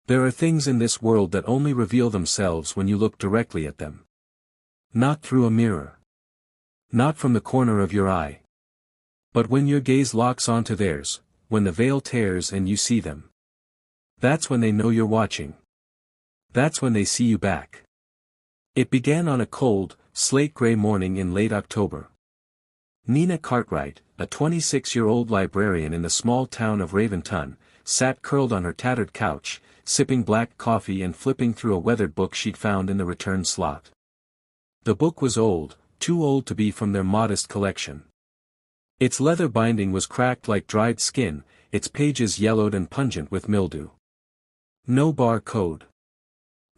There are things in this world that only reveal themselves when you look directly at them. Not through a mirror. Not from the corner of your eye. But when your gaze locks onto theirs, when the veil tears and you see them. That's when they know you're watching. That's when they see you back. It began on a cold, slate-gray morning in late October. Nina Cartwright, a 26-year-old librarian in the small town of Raventon, sat curled on her tattered couch, sipping black coffee and flipping through a weathered book she'd found in the return slot. The book was old, too old to be from their modest collection. Its leather binding was cracked like dried skin, its pages yellowed and pungent with mildew. No bar code.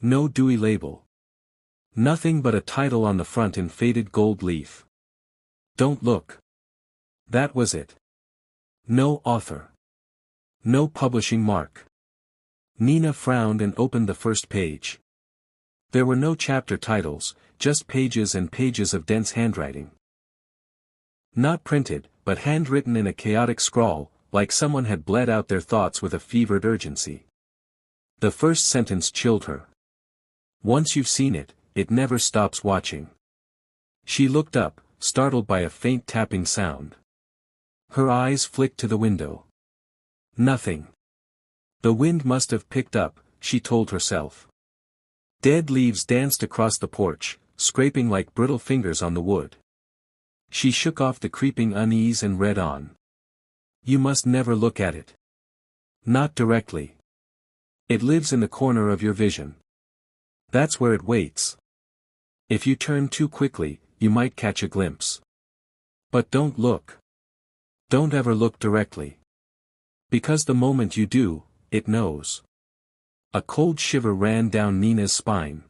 No Dewey label. Nothing but a title on the front in faded gold leaf. Don't look. That was it. No author. No publishing mark. Nina frowned and opened the first page. There were no chapter titles, just pages and pages of dense handwriting. Not printed, but handwritten in a chaotic scrawl, like someone had bled out their thoughts with a fevered urgency. The first sentence chilled her. Once you've seen it, it never stops watching. She looked up, startled by a faint tapping sound. Her eyes flicked to the window. Nothing. The wind must have picked up, she told herself. Dead leaves danced across the porch, scraping like brittle fingers on the wood. She shook off the creeping unease and read on. You must never look at it. Not directly. It lives in the corner of your vision. That's where it waits. If you turn too quickly, you might catch a glimpse. But don't look. Don't ever look directly. Because the moment you do, it knows. A cold shiver ran down Nina's spine.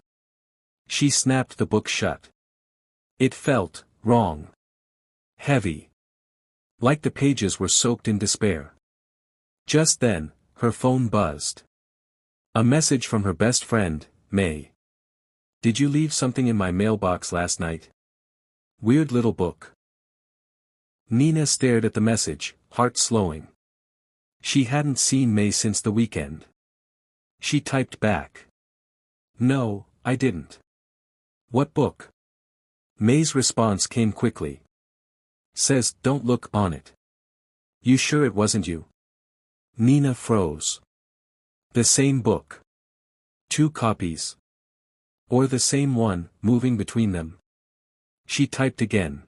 She snapped the book shut. It felt wrong. Heavy. Like the pages were soaked in despair. Just then, her phone buzzed. A message from her best friend, May. Did you leave something in my mailbox last night? Weird little book. Nina stared at the message, heart slowing. She hadn't seen May since the weekend. She typed back. No, I didn't. What book? May's response came quickly. Says, don't look on it. You sure it wasn't you? Nina froze. The same book. 2 copies. Or the same one, moving between them. She typed again.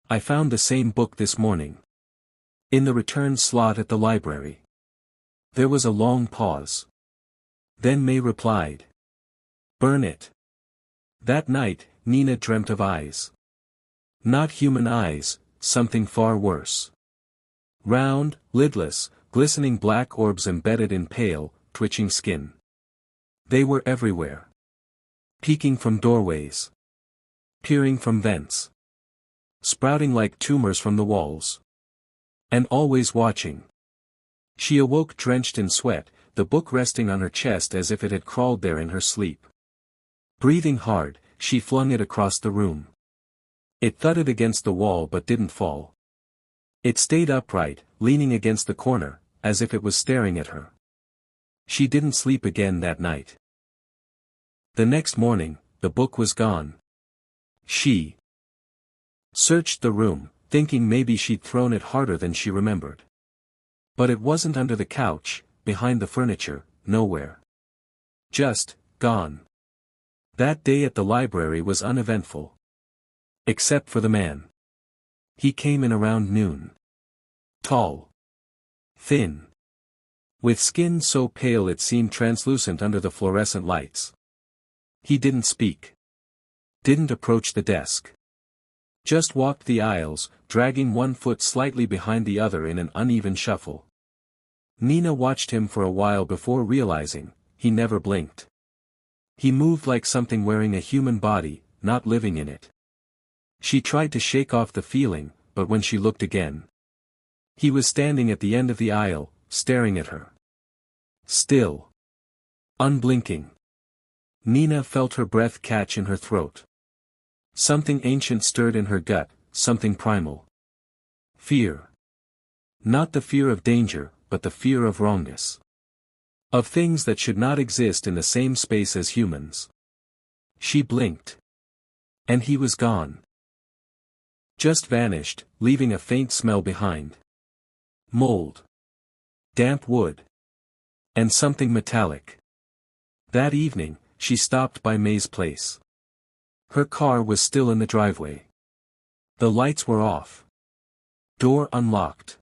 I found the same book this morning. In the return slot at the library. There was a long pause. Then May replied. Burn it. That night, Nina dreamt of eyes. Not human eyes, something far worse. Round, lidless, glistening black orbs embedded in pale, twitching skin. They were everywhere. Peeking from doorways. Peering from vents. Sprouting like tumors from the walls. And always watching. She awoke drenched in sweat, the book resting on her chest as if it had crawled there in her sleep. Breathing hard, she flung it across the room. It thudded against the wall but didn't fall. It stayed upright, leaning against the corner, as if it was staring at her. She didn't sleep again that night. The next morning, the book was gone. She searched the room, thinking maybe she'd thrown it harder than she remembered. But it wasn't under the couch, behind the furniture, nowhere. Just, gone. That day at the library was uneventful. Except for the man. He came in around noon. Tall. Thin. With skin so pale it seemed translucent under the fluorescent lights. He didn't speak. Didn't approach the desk. Just walked the aisles, dragging one foot slightly behind the other in an uneven shuffle. Nina watched him for a while before realizing, he never blinked. He moved like something wearing a human body, not living in it. She tried to shake off the feeling, but when she looked again. He was standing at the end of the aisle, staring at her. Still. Unblinking. Nina felt her breath catch in her throat. Something ancient stirred in her gut, something primal. Fear. Not the fear of danger, but the fear of wrongness. Of things that should not exist in the same space as humans. She blinked. And he was gone. Just vanished, leaving a faint smell behind. Mold. Damp wood. And something metallic. That evening, she stopped by May's place. Her car was still in the driveway. The lights were off. Door unlocked.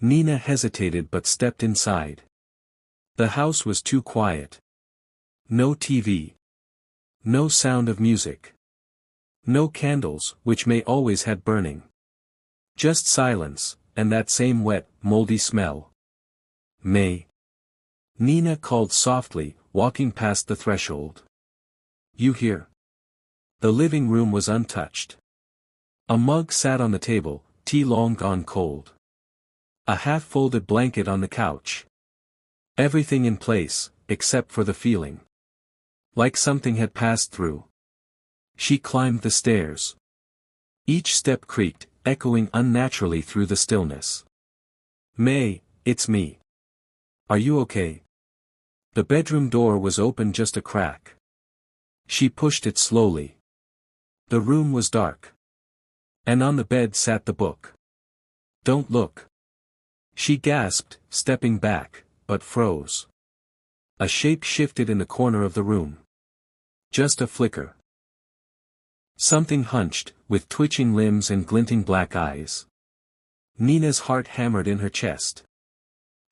Nina hesitated but stepped inside. The house was too quiet. No TV. No sound of music. No candles, which May always had burning. Just silence, and that same wet, moldy smell. May. Nina called softly, walking past the threshold. You hear? The living room was untouched. A mug sat on the table, tea long gone cold. A half-folded blanket on the couch. Everything in place, except for the feeling. Like something had passed through. She climbed the stairs. Each step creaked, echoing unnaturally through the stillness. May, it's me. Are you okay? The bedroom door was open just a crack. She pushed it slowly. The room was dark. And on the bed sat the book. Don't look. She gasped, stepping back, but froze. A shape shifted in the corner of the room. Just a flicker. Something hunched, with twitching limbs and glinting black eyes. Nina's heart hammered in her chest.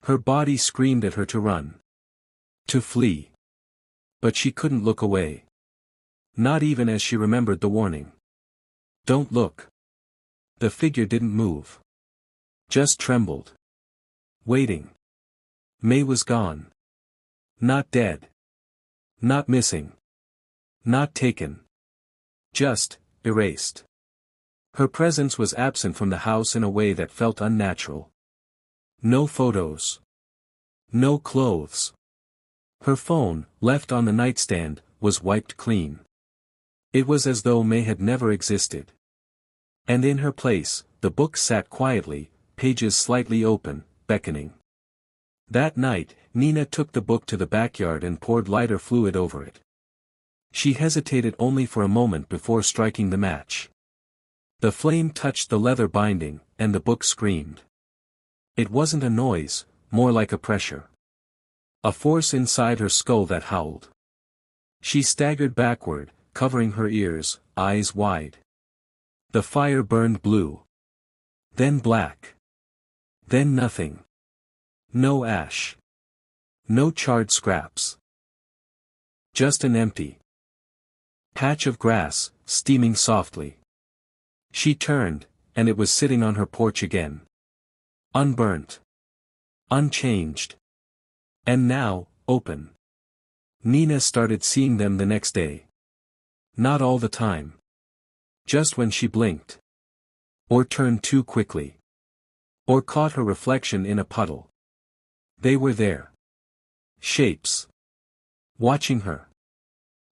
Her body screamed at her to run. To flee. But she couldn't look away. Not even as she remembered the warning. Don't look. The figure didn't move. Just trembled. Waiting. May was gone. Not dead. Not missing. Not taken. Just, erased. Her presence was absent from the house in a way that felt unnatural. No photos. No clothes. Her phone, left on the nightstand, was wiped clean. It was as though May had never existed. And in her place, the book sat quietly, pages slightly open, beckoning. That night, Nina took the book to the backyard and poured lighter fluid over it. She hesitated only for a moment before striking the match. The flame touched the leather binding, and the book screamed. It wasn't a noise, more like a pressure. A force inside her skull that howled. She staggered backward, covering her ears, eyes wide. The fire burned blue. Then black. Then nothing. No ash. No charred scraps. Just an empty patch of grass, steaming softly. She turned, and it was sitting on her porch again. Unburnt. Unchanged. And now, open. Nina started seeing them the next day. Not all the time. Just when she blinked. Or turned too quickly. Or caught her reflection in a puddle. They were there. Shapes. Watching her.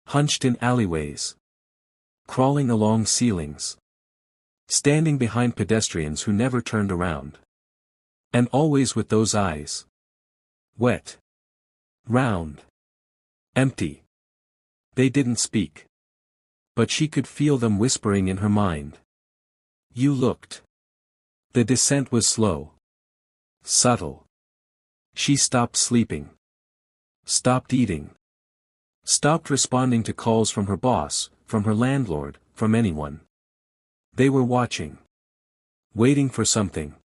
Hunched in alleyways. Crawling along ceilings. Standing behind pedestrians who never turned around. And always with those eyes. Wet. Round. Empty. They didn't speak. But she could feel them whispering in her mind. You looked. The descent was slow. Subtle. She stopped sleeping. Stopped eating. Stopped responding to calls from her boss, from her landlord, from anyone. They were watching. Waiting for something.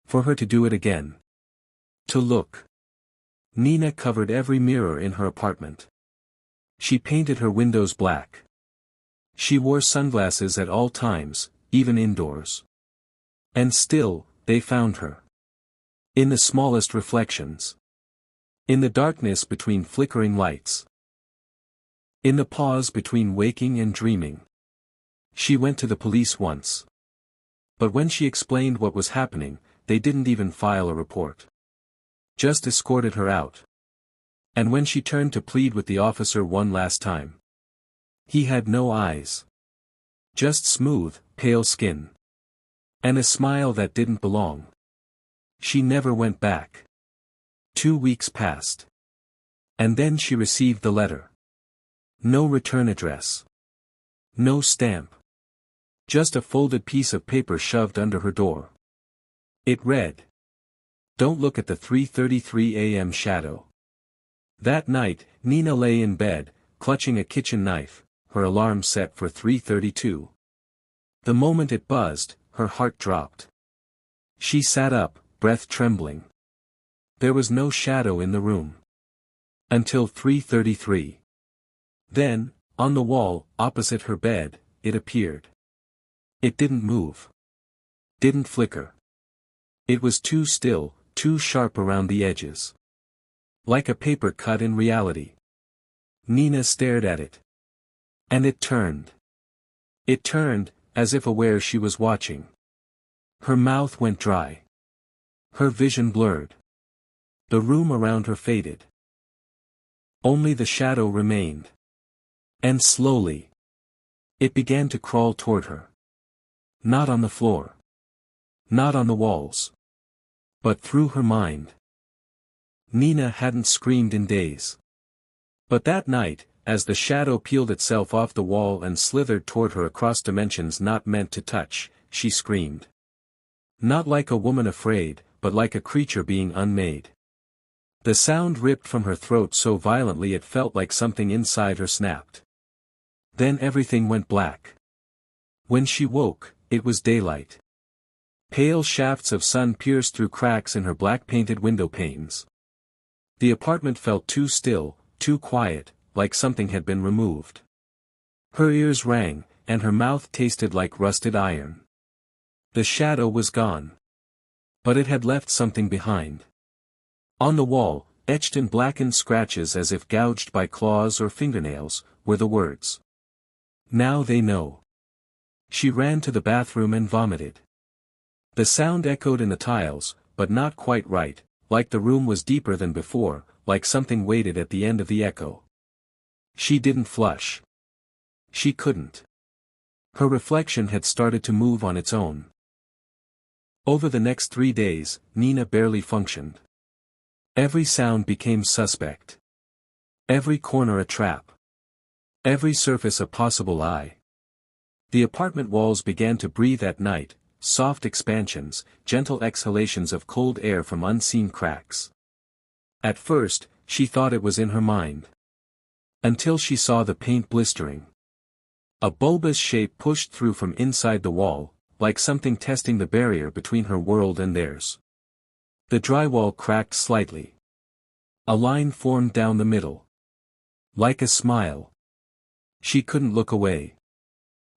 For her to do it again. To look. Nina covered every mirror in her apartment. She painted her windows black. She wore sunglasses at all times, even indoors. And still, they found her. In the smallest reflections. In the darkness between flickering lights. In the pause between waking and dreaming. She went to the police once. But when she explained what was happening, they didn't even file a report. Just escorted her out. And when she turned to plead with the officer one last time. He had no eyes. Just smooth, pale skin. And a smile that didn't belong. She never went back. 2 weeks passed. And then she received the letter. No return address. No stamp. Just a folded piece of paper shoved under her door. It read, "Don't look at the 3:33 a.m. shadow." That night, Nina lay in bed, clutching a kitchen knife, her alarm set for 3:32. The moment it buzzed, her heart dropped. She sat up, breath trembling. There was no shadow in the room. Until 3:33. Then, on the wall, opposite her bed, it appeared. It didn't move. Didn't flicker. It was too still, too sharp around the edges. Like a paper cut in reality. Nina stared at it. And it turned. It turned, as if aware she was watching. Her mouth went dry. Her vision blurred. The room around her faded. Only the shadow remained. And slowly, it began to crawl toward her. Not on the floor. Not on the walls. But through her mind. Nina hadn't screamed in days. But that night, as the shadow peeled itself off the wall and slithered toward her across dimensions not meant to touch, she screamed. Not like a woman afraid, but like a creature being unmade. The sound ripped from her throat so violently it felt like something inside her snapped. Then everything went black. When she woke, it was daylight. Pale shafts of sun pierced through cracks in her black-painted window panes. The apartment felt too still, too quiet, like something had been removed. Her ears rang, and her mouth tasted like rusted iron. The shadow was gone. But it had left something behind. On the wall, etched in blackened scratches as if gouged by claws or fingernails, were the words. Now they know. She ran to the bathroom and vomited. The sound echoed in the tiles, but not quite right, like the room was deeper than before, like something waited at the end of the echo. She didn't flush. She couldn't. Her reflection had started to move on its own. Over the next 3 days, Nina barely functioned. Every sound became suspect. Every corner a trap. Every surface a possible eye. The apartment walls began to breathe at night, soft expansions, gentle exhalations of cold air from unseen cracks. At first, she thought it was in her mind. Until she saw the paint blistering. A bulbous shape pushed through from inside the wall, like something testing the barrier between her world and theirs. The drywall cracked slightly. A line formed down the middle. Like a smile. She couldn't look away.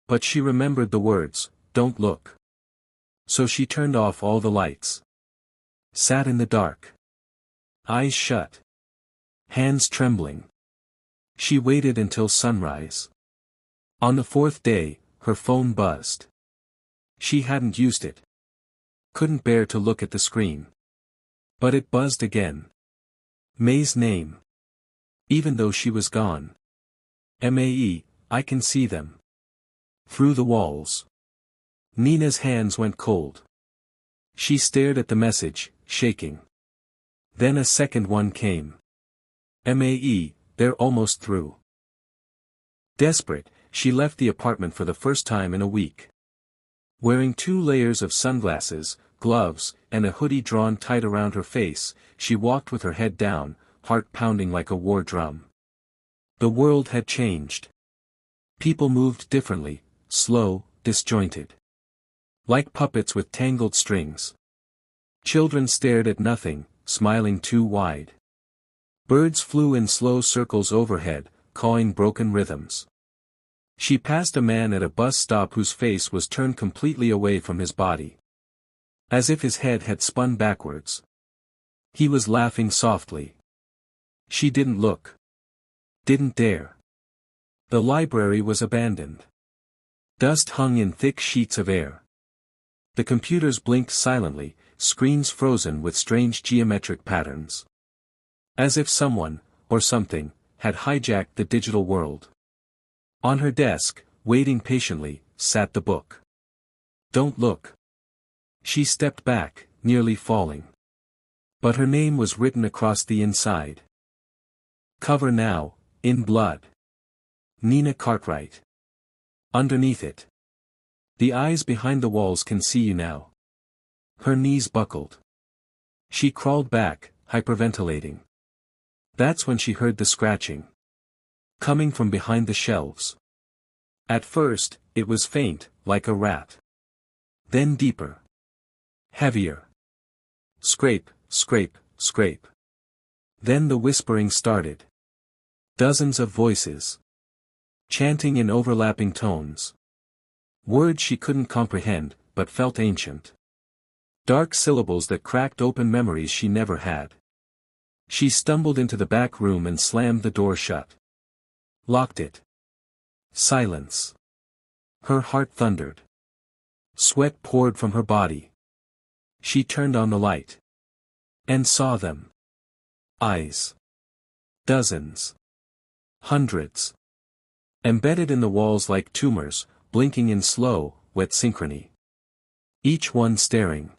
But she remembered the words, "Don't look." So she turned off all the lights. Sat in the dark. Eyes shut. Hands trembling. She waited until sunrise. On the 4th day, her phone buzzed. She hadn't used it. Couldn't bear to look at the screen. But it buzzed again. May's name. Even though she was gone. Mae, I can see them. Through the walls. Nina's hands went cold. She stared at the message, shaking. Then a second one came. Mae, they're almost through. Desperate, she left the apartment for the first time in a week. Wearing 2 layers of sunglasses, gloves, and a hoodie drawn tight around her face, she walked with her head down, heart pounding like a war drum. The world had changed. People moved differently, slow, disjointed. Like puppets with tangled strings. Children stared at nothing, smiling too wide. Birds flew in slow circles overhead, cawing broken rhythms. She passed a man at a bus stop whose face was turned completely away from his body. As if his head had spun backwards. He was laughing softly. She didn't look. Didn't dare. The library was abandoned. Dust hung in thick sheets of air. The computers blinked silently, screens frozen with strange geometric patterns. As if someone, or something, had hijacked the digital world. On her desk, waiting patiently, sat the book. Don't look. She stepped back, nearly falling. But her name was written across the inside. Cover now, in blood. Nina Cartwright. Underneath it. The eyes behind the walls can see you now. Her knees buckled. She crawled back, hyperventilating. That's when she heard the scratching. Coming from behind the shelves. At first, it was faint, like a rat. Then deeper. Heavier. Scrape, scrape, scrape. Then the whispering started. Dozens of voices. Chanting in overlapping tones. Words she couldn't comprehend, but felt ancient. Dark syllables that cracked open memories she never had. She stumbled into the back room and slammed the door shut. Locked it. Silence. Her heart thundered. Sweat poured from her body. She turned on the light. And saw them. Eyes. Dozens. Hundreds. Embedded in the walls like tumors, blinking in slow, wet synchrony. Each one staring.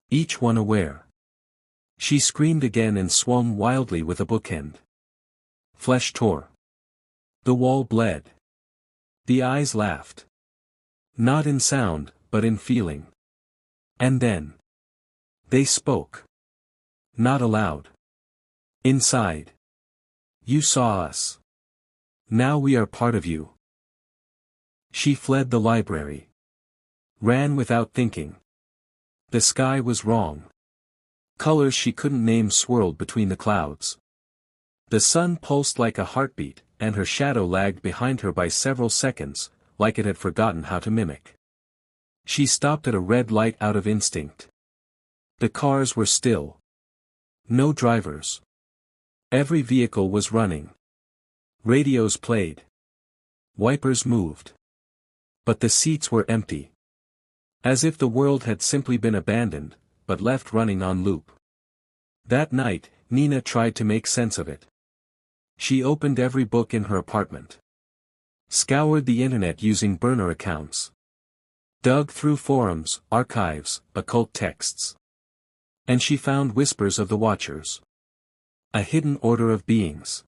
Each one aware. She screamed again and swung wildly with a bookend. Flesh tore. The wall bled. The eyes laughed. Not in sound, but in feeling. And then. They spoke. Not aloud. Inside. You saw us. Now we are part of you. She fled the library. Ran without thinking. The sky was wrong. Colors she couldn't name swirled between the clouds. The sun pulsed like a heartbeat, and her shadow lagged behind her by several seconds, like it had forgotten how to mimic. She stopped at a red light out of instinct. The cars were still. No drivers. Every vehicle was running. Radios played. Wipers moved. But the seats were empty. As if the world had simply been abandoned, but left running on loop. That night, Nina tried to make sense of it. She opened every book in her apartment. Scoured the internet using burner accounts. Dug through forums, archives, occult texts. And she found whispers of the Watchers. A hidden order of beings.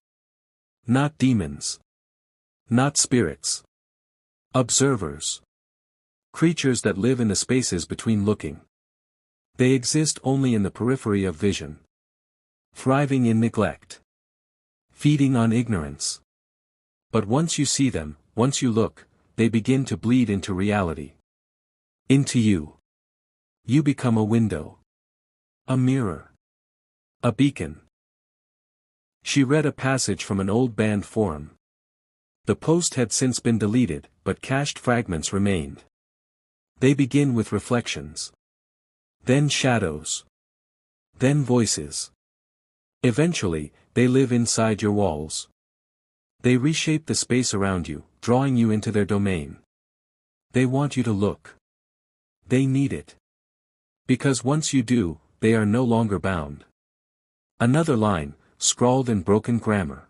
Not demons. Not spirits. Observers. Creatures that live in the spaces between looking. They exist only in the periphery of vision. Thriving in neglect. Feeding on ignorance. But once you see them, once you look, they begin to bleed into reality. Into you. You become a window. A mirror. A beacon. She read a passage from an old band forum. The post had since been deleted, but cached fragments remained. They begin with reflections. Then shadows. Then voices. Eventually, they live inside your walls. They reshape the space around you, drawing you into their domain. They want you to look. They need it. Because once you do, they are no longer bound. Another line, scrawled in broken grammar.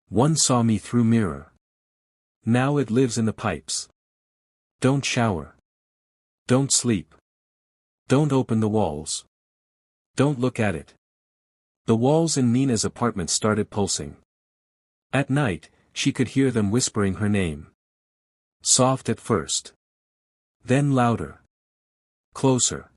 One saw me through mirror. Now it lives in the pipes. Don't shower. Don't sleep. Don't open the walls. Don't look at it. The walls in Nina's apartment started pulsing. At night, she could hear them whispering her name. Soft at first. Then louder. Closer.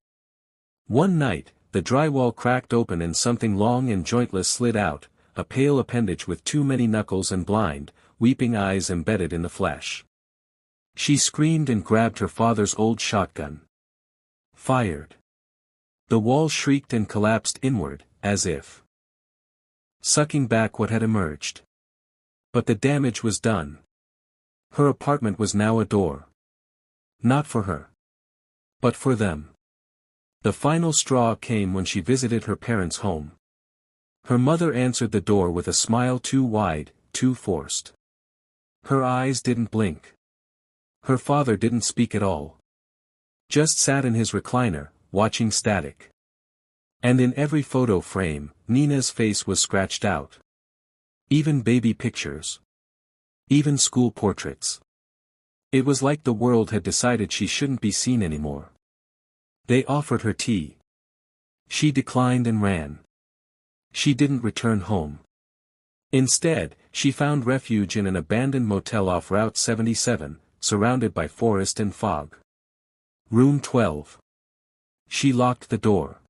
One night, the drywall cracked open and something long and jointless slid out, a pale appendage with too many knuckles and blind, weeping eyes embedded in the flesh. She screamed and grabbed her father's old shotgun. Fired. The wall shrieked and collapsed inward, as if sucking back what had emerged. But the damage was done. Her apartment was now a door. Not for her. But for them. The final straw came when she visited her parents' home. Her mother answered the door with a smile too wide, too forced. Her eyes didn't blink. Her father didn't speak at all. Just sat in his recliner, watching static. And in every photo frame, Nina's face was scratched out. Even baby pictures. Even school portraits. It was like the world had decided she shouldn't be seen anymore. They offered her tea. She declined and ran. She didn't return home. Instead, she found refuge in an abandoned motel off Route 77, surrounded by forest and fog. Room 12. She locked the door.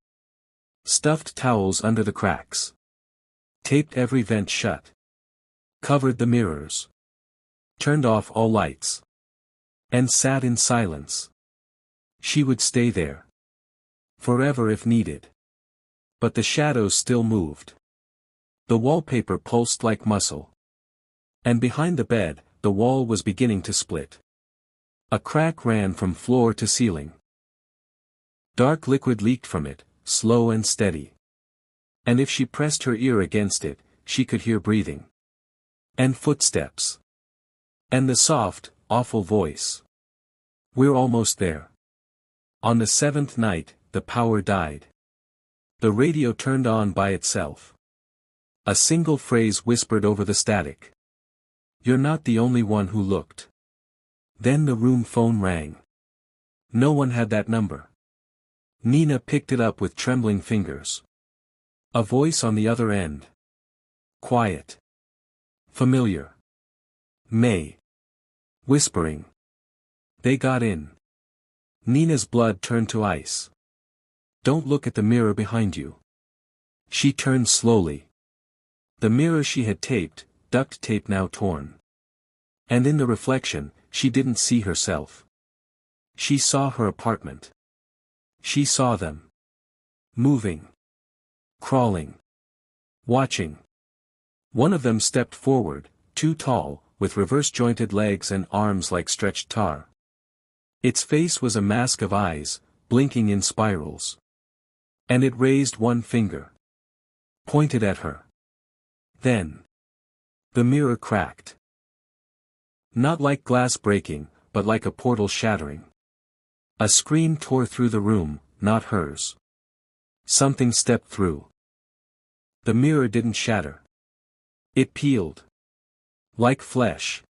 Stuffed towels under the cracks. Taped every vent shut. Covered the mirrors. Turned off all lights. And sat in silence. She would stay there. Forever if needed. But the shadows still moved. The wallpaper pulsed like muscle. And behind the bed, the wall was beginning to split. A crack ran from floor to ceiling. Dark liquid leaked from it, slow and steady. And if she pressed her ear against it, she could hear breathing. And footsteps. And the soft, awful voice. "We're almost there." On the 7th night, the power died. The radio turned on by itself. A single phrase whispered over the static. "You're not the only one who looked." Then the room phone rang. No one had that number. Nina picked it up with trembling fingers. A voice on the other end. Quiet. Familiar. May. Whispering. "They got in." Nina's blood turned to ice. "Don't look at the mirror behind you." She turned slowly. The mirror she had taped, duct tape now torn. And in the reflection, she didn't see herself. She saw her apartment. She saw them. Moving. Crawling. Watching. One of them stepped forward, too tall, with reverse-jointed legs and arms like stretched tar. Its face was a mask of eyes, blinking in spirals. And it raised one finger. Pointed at her. Then. The mirror cracked. Not like glass breaking, but like a portal shattering. A scream tore through the room, not hers. Something stepped through. The mirror didn't shatter. It peeled. Like flesh.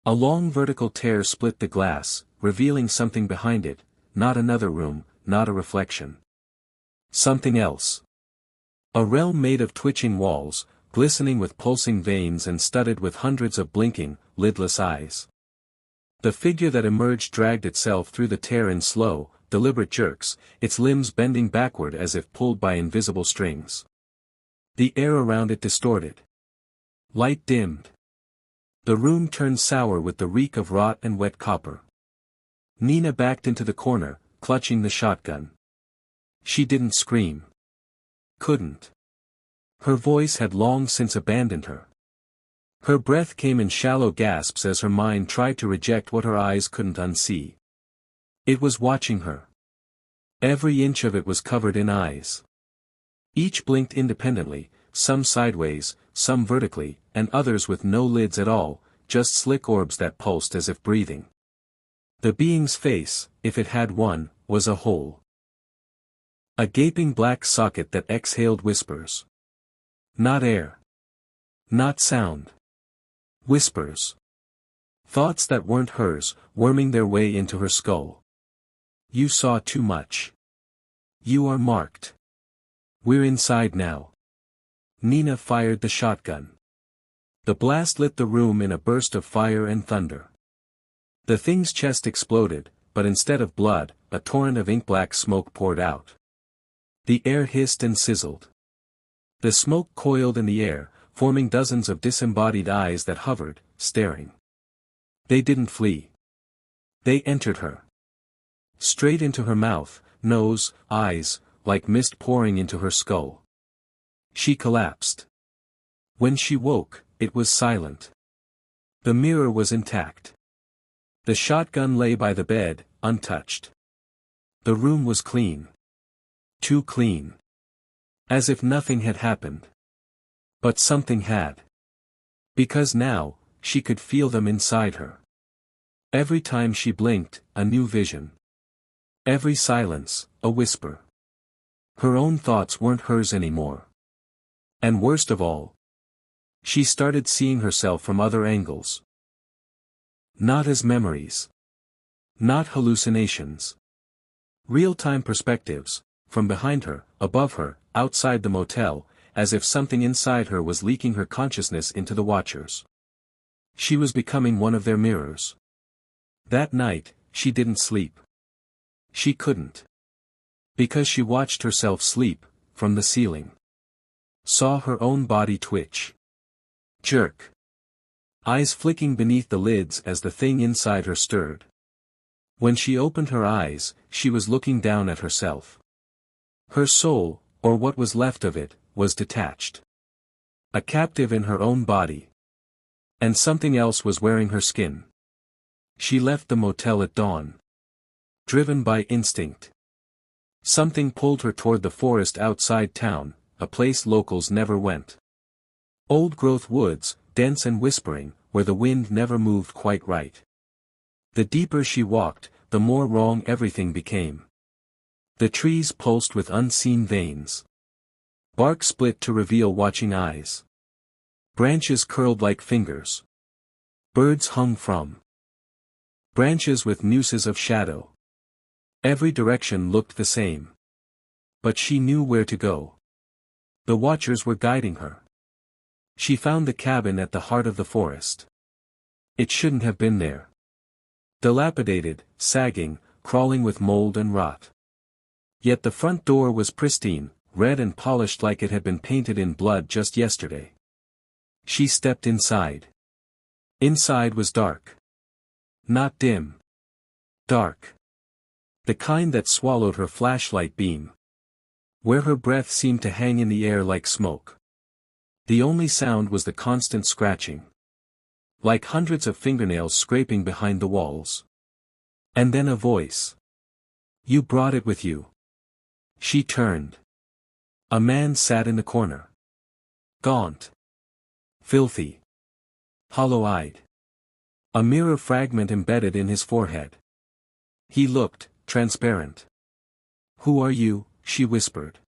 A long vertical tear split the glass, revealing something behind it, not another room, not a reflection. Something else. A realm made of twitching walls, glistening with pulsing veins and studded with hundreds of blinking, lidless eyes. The figure that emerged dragged itself through the tear in slow, deliberate jerks, its limbs bending backward as if pulled by invisible strings. The air around it distorted. Light dimmed. The room turned sour with the reek of rot and wet copper. Nina backed into the corner, clutching the shotgun. She didn't scream. Couldn't. Her voice had long since abandoned her. Her breath came in shallow gasps as her mind tried to reject what her eyes couldn't unsee. It was watching her. Every inch of it was covered in eyes. Each blinked independently, some sideways, some vertically, and others with no lids at all, just slick orbs that pulsed as if breathing. The being's face, if it had one, was a hole. A gaping black socket that exhaled whispers. Not air. Not sound. Whispers. Thoughts that weren't hers, worming their way into her skull. "You saw too much. You are marked. We're inside now." Nina fired the shotgun. The blast lit the room in a burst of fire and thunder. The thing's chest exploded, but instead of blood, a torrent of ink-black smoke poured out. The air hissed and sizzled. The smoke coiled in the air, forming dozens of disembodied eyes that hovered, staring. They didn't flee. They entered her. Straight into her mouth, nose, eyes, like mist pouring into her skull. She collapsed. When she woke, it was silent. The mirror was intact. The shotgun lay by the bed, untouched. The room was clean. Too clean. As if nothing had happened. But something had. Because now, she could feel them inside her. Every time she blinked, a new vision. Every silence, a whisper. Her own thoughts weren't hers anymore. And worst of all, she started seeing herself from other angles. Not as memories. Not hallucinations. Real-time perspectives, from behind her, above her, outside the motel, as if something inside her was leaking her consciousness into the watchers. She was becoming one of their mirrors. That night, she didn't sleep. She couldn't. Because she watched herself sleep, from the ceiling. Saw her own body twitch. Jerk. Eyes flicking beneath the lids as the thing inside her stirred. When she opened her eyes, she was looking down at herself. Her soul, or what was left of it, was detached. A captive in her own body. And something else was wearing her skin. She left the motel at dawn. Driven by instinct. Something pulled her toward the forest outside town, a place locals never went. Old-growth woods, dense and whispering, where the wind never moved quite right. The deeper she walked, the more wrong everything became. The trees pulsed with unseen veins. Bark split to reveal watching eyes. Branches curled like fingers. Birds hung from branches with nooses of shadow. Every direction looked the same. But she knew where to go. The watchers were guiding her. She found the cabin at the heart of the forest. It shouldn't have been there. Dilapidated, sagging, crawling with mold and rot. Yet the front door was pristine, red and polished like it had been painted in blood just yesterday. She stepped inside. Inside was dark. Not dim. Dark. The kind that swallowed her flashlight beam. Where her breath seemed to hang in the air like smoke. The only sound was the constant scratching. Like hundreds of fingernails scraping behind the walls. And then a voice. You brought it with you. She turned. A man sat in the corner. Gaunt. Filthy. Hollow-eyed. A mirror fragment embedded in his forehead. He looked, transparent. Who are you? She whispered.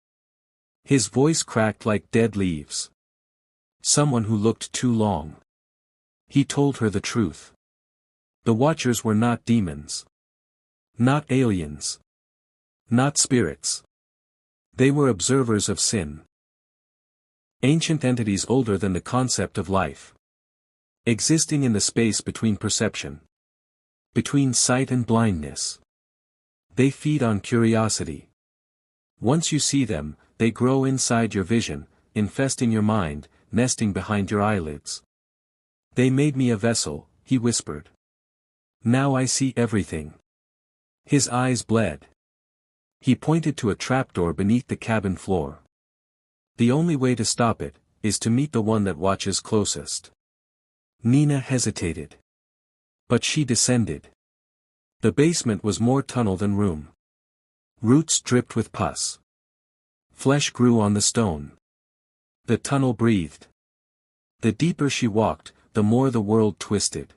His voice cracked like dead leaves. Someone who looked too long. He told her the truth. The watchers were not demons. Not aliens. Not spirits. They were observers of sin. Ancient entities older than the concept of life. Existing in the space between perception. Between sight and blindness. They feed on curiosity. Once you see them, they grow inside your vision, infesting your mind, nesting behind your eyelids. They made me a vessel, he whispered. Now I see everything. His eyes bled. He pointed to a trapdoor beneath the cabin floor. The only way to stop it, is to meet the one that watches closest. Nina hesitated. But she descended. The basement was more tunnel than room. Roots dripped with pus. Flesh grew on the stone. The tunnel breathed. The deeper she walked, the more the world twisted.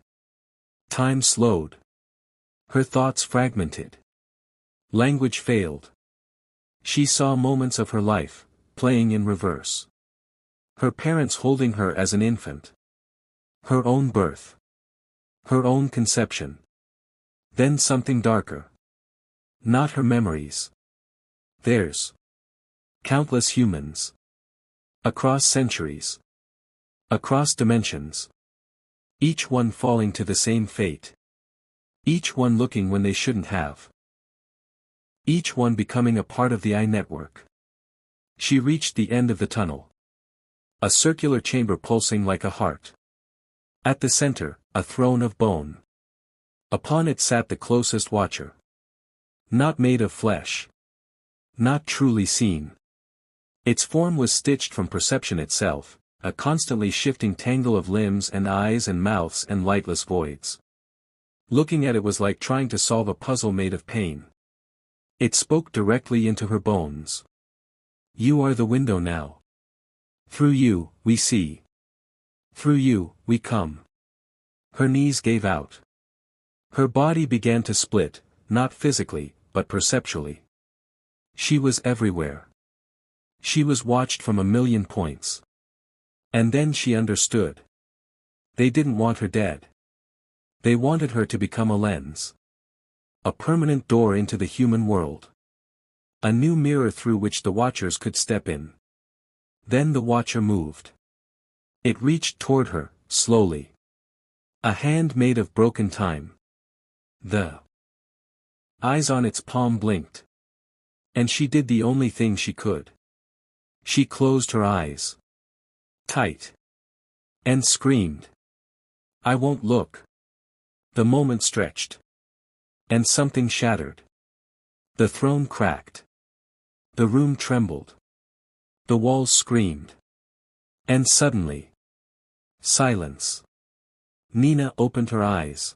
Time slowed. Her thoughts fragmented. Language failed. She saw moments of her life, playing in reverse. Her parents holding her as an infant. Her own birth. Her own conception. Then something darker. Not her memories. Theirs. Countless humans. Across centuries. Across dimensions. Each one falling to the same fate. Each one looking when they shouldn't have. Each one becoming a part of the I network. She reached the end of the tunnel. A circular chamber pulsing like a heart. At the center, a throne of bone. Upon it sat the closest watcher. Not made of flesh. Not truly seen. Its form was stitched from perception itself, a constantly shifting tangle of limbs and eyes and mouths and lightless voids. Looking at it was like trying to solve a puzzle made of pain. It spoke directly into her bones. You are the window now. Through you, we see. Through you, we come. Her knees gave out. Her body began to split, not physically, but perceptually. She was everywhere. She was watched from a million points. And then she understood. They didn't want her dead. They wanted her to become a lens. A permanent door into the human world. A new mirror through which the watchers could step in. Then the watcher moved. It reached toward her, slowly. A hand made of broken time. The eyes on its palm blinked. And she did the only thing she could. She closed her eyes tight. And screamed. I won't look. The moment stretched. And something shattered. The throne cracked. The room trembled. The walls screamed. And suddenly. Silence. Nina opened her eyes.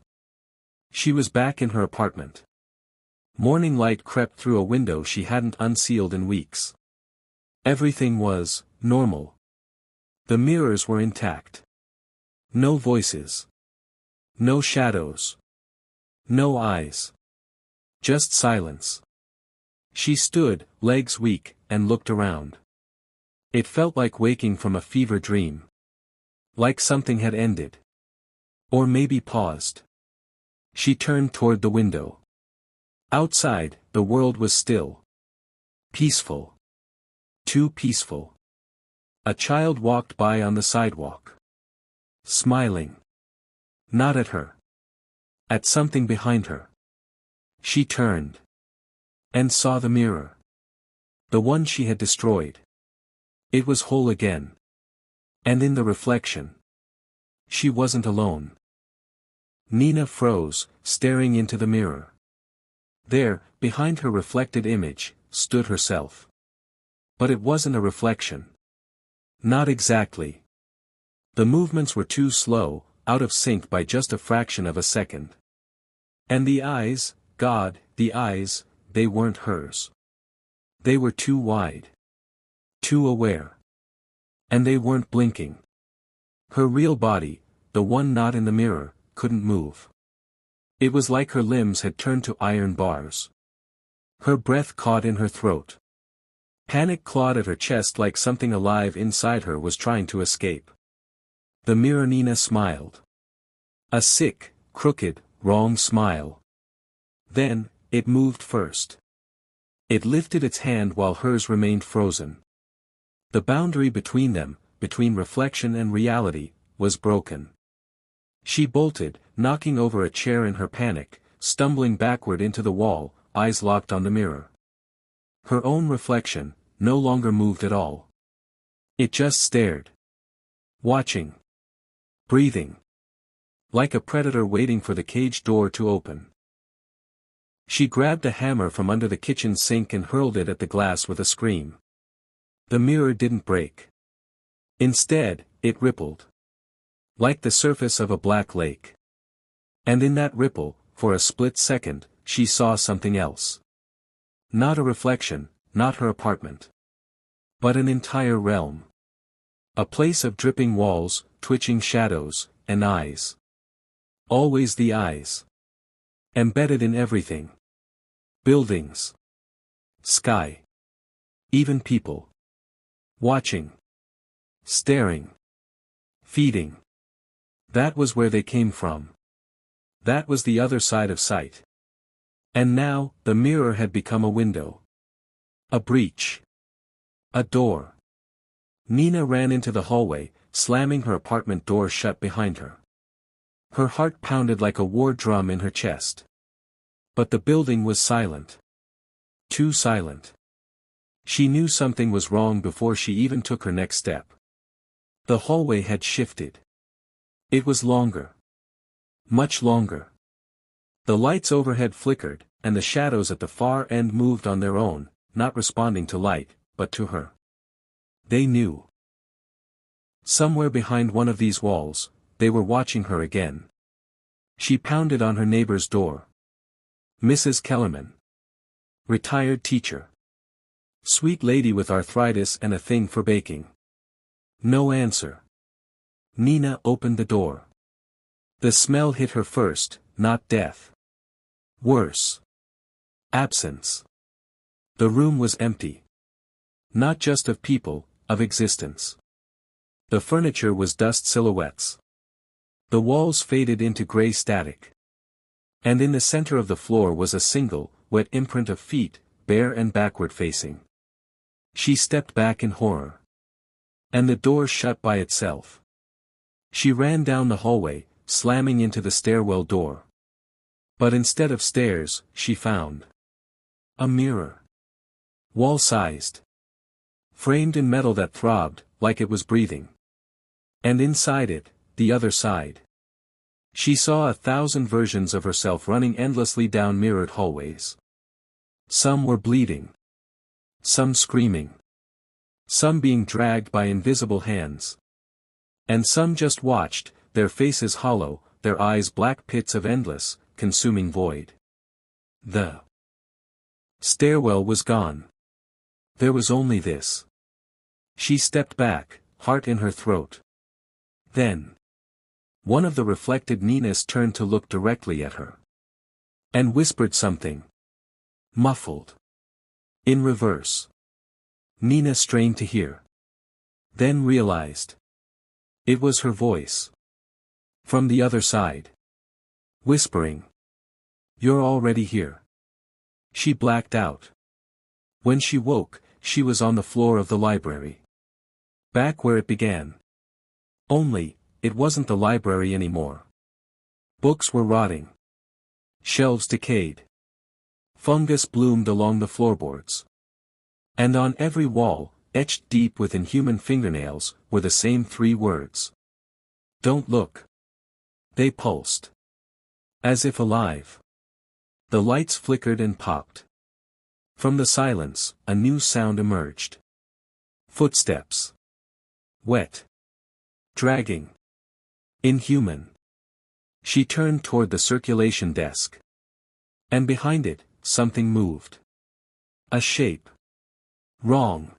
She was back in her apartment. Morning light crept through a window she hadn't unsealed in weeks. Everything was normal. The mirrors were intact. No voices. No shadows. No eyes. Just silence. She stood, legs weak, and looked around. It felt like waking from a fever dream. Like something had ended. Or maybe paused. She turned toward the window. Outside, the world was still. Peaceful. Too peaceful. A child walked by on the sidewalk. Smiling. Not at her. At something behind her. She turned. And saw the mirror. The one she had destroyed. It was whole again. And in the reflection. She wasn't alone. Nina froze, staring into the mirror. There, behind her reflected image, stood herself. But it wasn't a reflection. Not exactly. The movements were too slow, out of sync by just a fraction of a second. And the eyes, God, the eyes, they weren't hers. They were too wide. Too aware. And they weren't blinking. Her real body, the one not in the mirror, couldn't move. It was like her limbs had turned to iron bars. Her breath caught in her throat. Panic clawed at her chest like something alive inside her was trying to escape. The mirror Nina smiled. A sick, crooked, wrong smile. Then, it moved first. It lifted its hand while hers remained frozen. The boundary between them, between reflection and reality, was broken. She bolted, knocking over a chair in her panic, stumbling backward into the wall, eyes locked on the mirror. Her own reflection, no longer moved at all. It just stared. Watching. Breathing. Like a predator waiting for the cage door to open. She grabbed a hammer from under the kitchen sink and hurled it at the glass with a scream. The mirror didn't break. Instead, it rippled. Like the surface of a black lake. And in that ripple, for a split second, she saw something else. Not a reflection, not her apartment. But an entire realm. A place of dripping walls, twitching shadows, and eyes. Always the eyes. Embedded in everything. Buildings. Sky. Even people. Watching. Staring. Feeding. That was where they came from. That was the other side of sight. And now, the mirror had become a window. A breach. A door. Nina ran into the hallway, slamming her apartment door shut behind her. Her heart pounded like a war drum in her chest. But the building was silent. Too silent. She knew something was wrong before she even took her next step. The hallway had shifted. It was longer. Much longer. The lights overhead flickered, and the shadows at the far end moved on their own, not responding to light, but to her. They knew. Somewhere behind one of these walls, they were watching her again. She pounded on her neighbor's door. Mrs. Kellerman. Retired teacher. Sweet lady with arthritis and a thing for baking. No answer. Nina opened the door. The smell hit her first, not death. Worse. Absence. The room was empty. Not just of people, of existence. The furniture was dust silhouettes. The walls faded into gray static. And in the center of the floor was a single, wet imprint of feet, bare and backward facing. She stepped back in horror. And the door shut by itself. She ran down the hallway, slamming into the stairwell door. But instead of stairs, she found a mirror. Wall-sized. Framed in metal that throbbed, like it was breathing. And inside it, the other side. She saw 1,000 versions of herself running endlessly down mirrored hallways. Some were bleeding. Some screaming. Some being dragged by invisible hands. And some just watched, their faces hollow, their eyes black pits of endless, consuming void. The stairwell was gone. There was only this. She stepped back, heart in her throat. Then one of the reflected Ninas turned to look directly at her. And whispered something. Muffled. In reverse. Nina strained to hear. Then realized. It was her voice. From the other side. Whispering. You're already here. She blacked out. When she woke, she was on the floor of the library. Back where it began. Only, it wasn't the library anymore. Books were rotting. Shelves decayed. Fungus bloomed along the floorboards. And on every wall, etched deep with inhuman fingernails, were the same 3 words. Don't look. They pulsed. As if alive. The lights flickered and popped. From the silence, a new sound emerged. Footsteps. Wet. Dragging. Inhuman. She turned toward the circulation desk. And behind it, something moved. A shape. Wrong.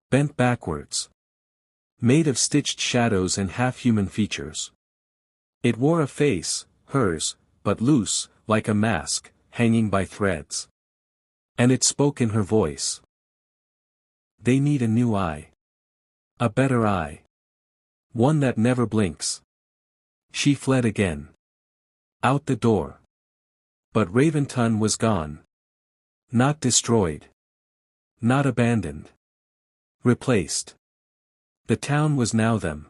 Bent backwards. Made of stitched shadows and half-human features. It wore a face, hers, but loose, like a mask, hanging by threads. And it spoke in her voice. They need a new eye. A better eye. One that never blinks. She fled again. Out the door. But Raventon was gone. Not destroyed. Not abandoned. Replaced. The town was now them.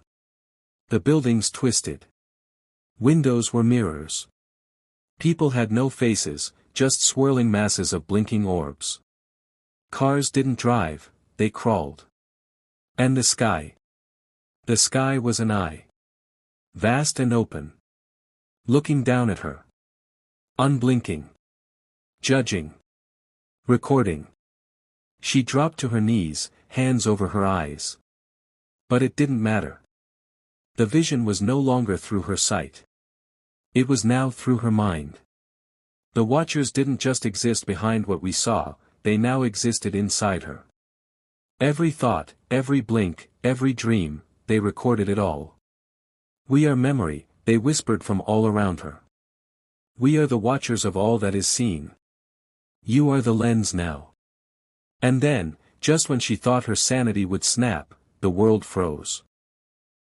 The buildings twisted. Windows were mirrors. People had no faces, just swirling masses of blinking orbs. Cars didn't drive, they crawled. And the sky. The sky was an eye. Vast and open. Looking down at her. Unblinking. Judging. Recording. She dropped to her knees, hands over her eyes. But it didn't matter. The vision was no longer through her sight. It was now through her mind. The Watchers didn't just exist behind what we saw, they now existed inside her. Every thought, every blink, every dream, they recorded it all. We are memory, they whispered from all around her. We are the Watchers of all that is seen. You are the lens now. And then, just when she thought her sanity would snap, the world froze.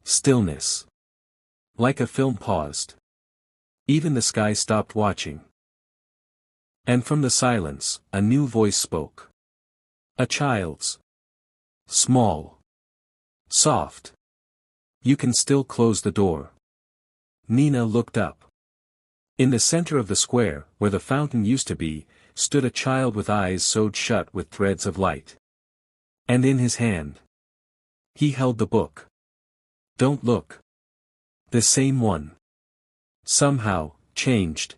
Stillness. Like a film paused. Even the sky stopped watching. And from the silence, a new voice spoke. A child's. Small. Soft. You can still close the door. Nina looked up. In the center of the square, where the fountain used to be, stood a child with eyes sewed shut with threads of light. And in his hand. He held the book. Don't look. The same one. Somehow, changed.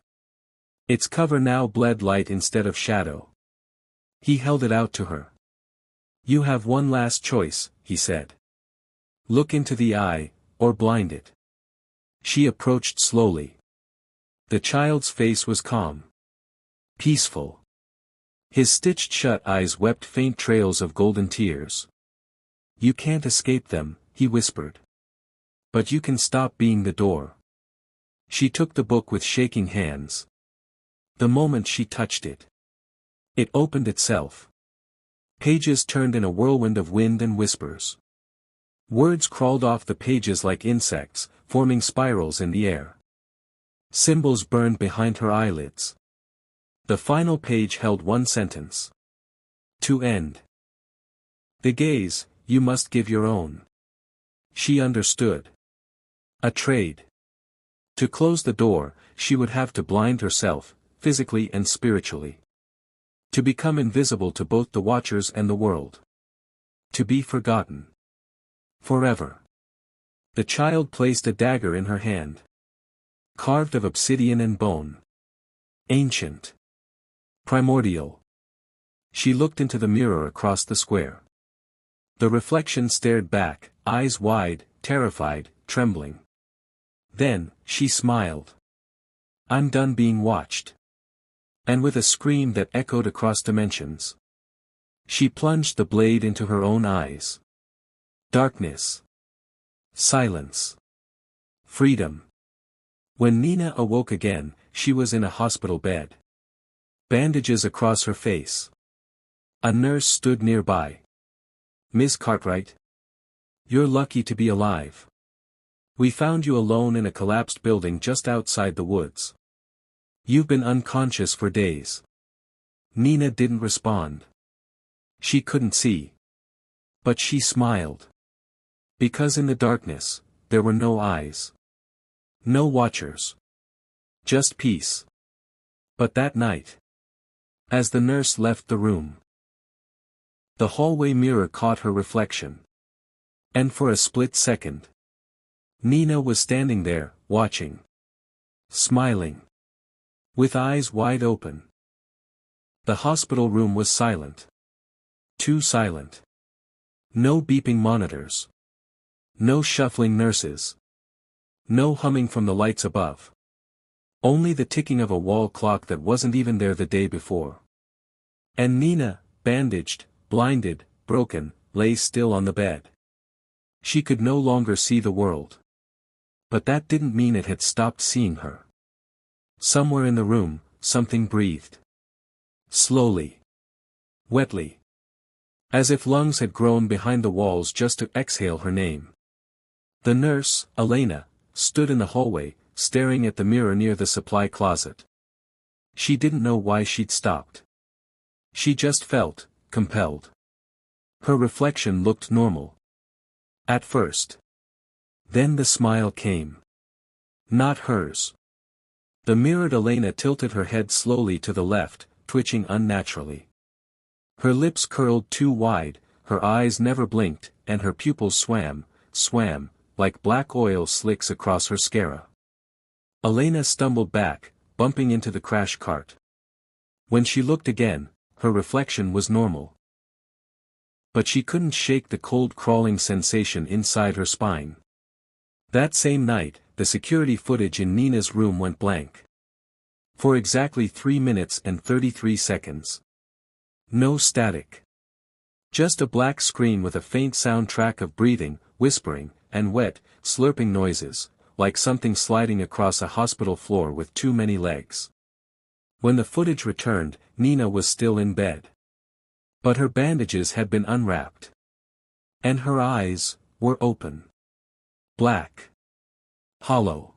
Its cover now bled light instead of shadow. He held it out to her. You have one last choice, he said. Look into the eye, or blind it. She approached slowly. The child's face was calm. Peaceful. His stitched shut eyes wept faint trails of golden tears. You can't escape them, he whispered. But you can stop being the door. She took the book with shaking hands. The moment she touched it. It opened itself. Pages turned in a whirlwind of wind and whispers. Words crawled off the pages like insects, forming spirals in the air. Symbols burned behind her eyelids. The final page held one sentence. To end. The gaze, you must give your own. She understood. A trade. To close the door, she would have to blind herself, physically and spiritually. To become invisible to both the Watchers and the world. To be forgotten. Forever. The child placed a dagger in her hand. Carved of obsidian and bone. Ancient. Primordial. She looked into the mirror across the square. The reflection stared back, eyes wide, terrified, trembling. Then, she smiled. I'm done being watched. And with a scream that echoed across dimensions, she plunged the blade into her own eyes. Darkness. Silence. Freedom. When Nina awoke again, she was in a hospital bed. Bandages across her face. A nurse stood nearby. Miss Cartwright? You're lucky to be alive. We found you alone in a collapsed building just outside the woods. You've been unconscious for days. Nina didn't respond. She couldn't see. But she smiled. Because in the darkness, there were no eyes. No watchers. Just peace. But that night, as the nurse left the room, the hallway mirror caught her reflection. And for a split second, Nina was standing there, watching. Smiling. With eyes wide open. The hospital room was silent. Too silent. No beeping monitors. No shuffling nurses. No humming from the lights above. Only the ticking of a wall clock that wasn't even there the day before. And Nina, bandaged, blinded, broken, lay still on the bed. She could no longer see the world. But that didn't mean it had stopped seeing her. Somewhere in the room, something breathed. Slowly. Wetly. As if lungs had grown behind the walls just to exhale her name. The nurse, Elena, stood in the hallway, staring at the mirror near the supply closet. She didn't know why she'd stopped. She just felt compelled. Her reflection looked normal. At first. Then the smile came. Not hers. The mirrored Elena tilted her head slowly to the left, twitching unnaturally. Her lips curled too wide, her eyes never blinked, and her pupils swam, like black oil slicks across her sclera. Elena stumbled back, bumping into the crash cart. When she looked again, her reflection was normal. But she couldn't shake the cold crawling sensation inside her spine. That same night, the security footage in Nina's room went blank. For exactly 3 minutes and 33 seconds. No static. Just a black screen with a faint soundtrack of breathing, whispering, and wet, slurping noises, like something sliding across a hospital floor with too many legs. When the footage returned, Nina was still in bed. But her bandages had been unwrapped. And her eyes were open. Black. Hollow.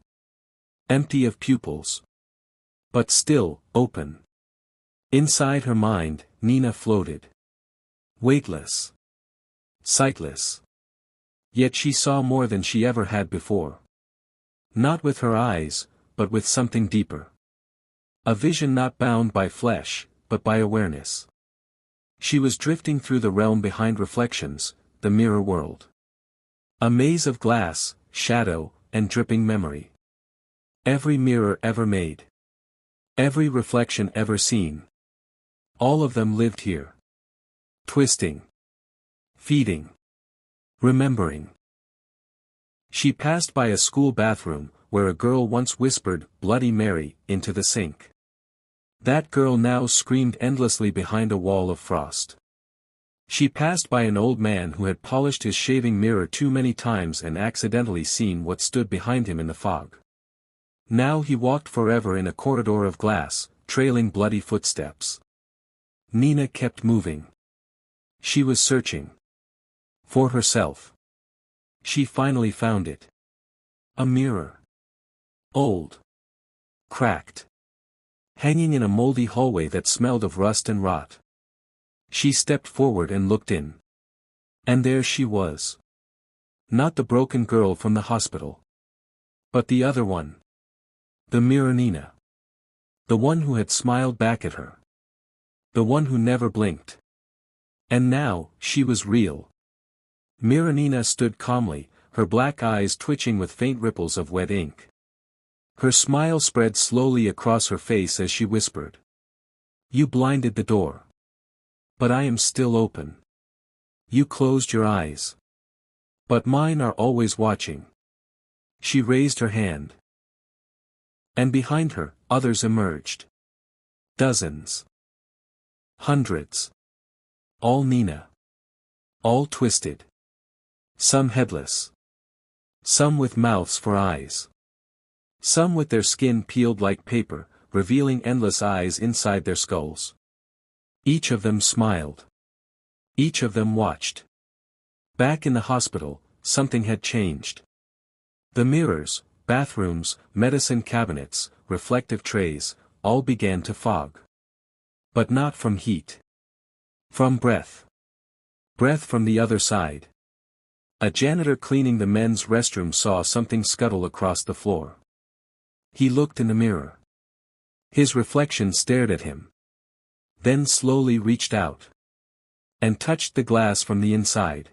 Empty of pupils. But still, open. Inside her mind, Nina floated. Weightless. Sightless. Yet she saw more than she ever had before. Not with her eyes, but with something deeper. A vision not bound by flesh, but by awareness. She was drifting through the realm behind reflections, the mirror world. A maze of glass, shadow, and dripping memory. Every mirror ever made. Every reflection ever seen. All of them lived here. Twisting. Feeding. Remembering. She passed by a school bathroom, where a girl once whispered, "Bloody Mary," into the sink. That girl now screamed endlessly behind a wall of frost. She passed by an old man who had polished his shaving mirror too many times and accidentally seen what stood behind him in the fog. Now he walked forever in a corridor of glass, trailing bloody footsteps. Nina kept moving. She was searching. For herself. She finally found it. A mirror. Old. Cracked. Hanging in a moldy hallway that smelled of rust and rot. She stepped forward and looked in. And there she was. Not the broken girl from the hospital. But the other one. The mirror Nina. The one who had smiled back at her. The one who never blinked. And now, she was real. Mirror Nina stood calmly, her black eyes twitching with faint ripples of wet ink. Her smile spread slowly across her face as she whispered. You blinded the door. But I am still open. You closed your eyes. But mine are always watching. She raised her hand. And behind her, others emerged. Dozens. Hundreds. All Nina. All twisted. Some headless. Some with mouths for eyes. Some with their skin peeled like paper, revealing endless eyes inside their skulls. Each of them smiled. Each of them watched. Back in the hospital, something had changed. The mirrors, bathrooms, medicine cabinets, reflective trays, all began to fog. But not from heat. From breath. Breath from the other side. A janitor cleaning the men's restroom saw something scuttle across the floor. He looked in the mirror. His reflection stared at him. Then slowly reached out. And touched the glass from the inside.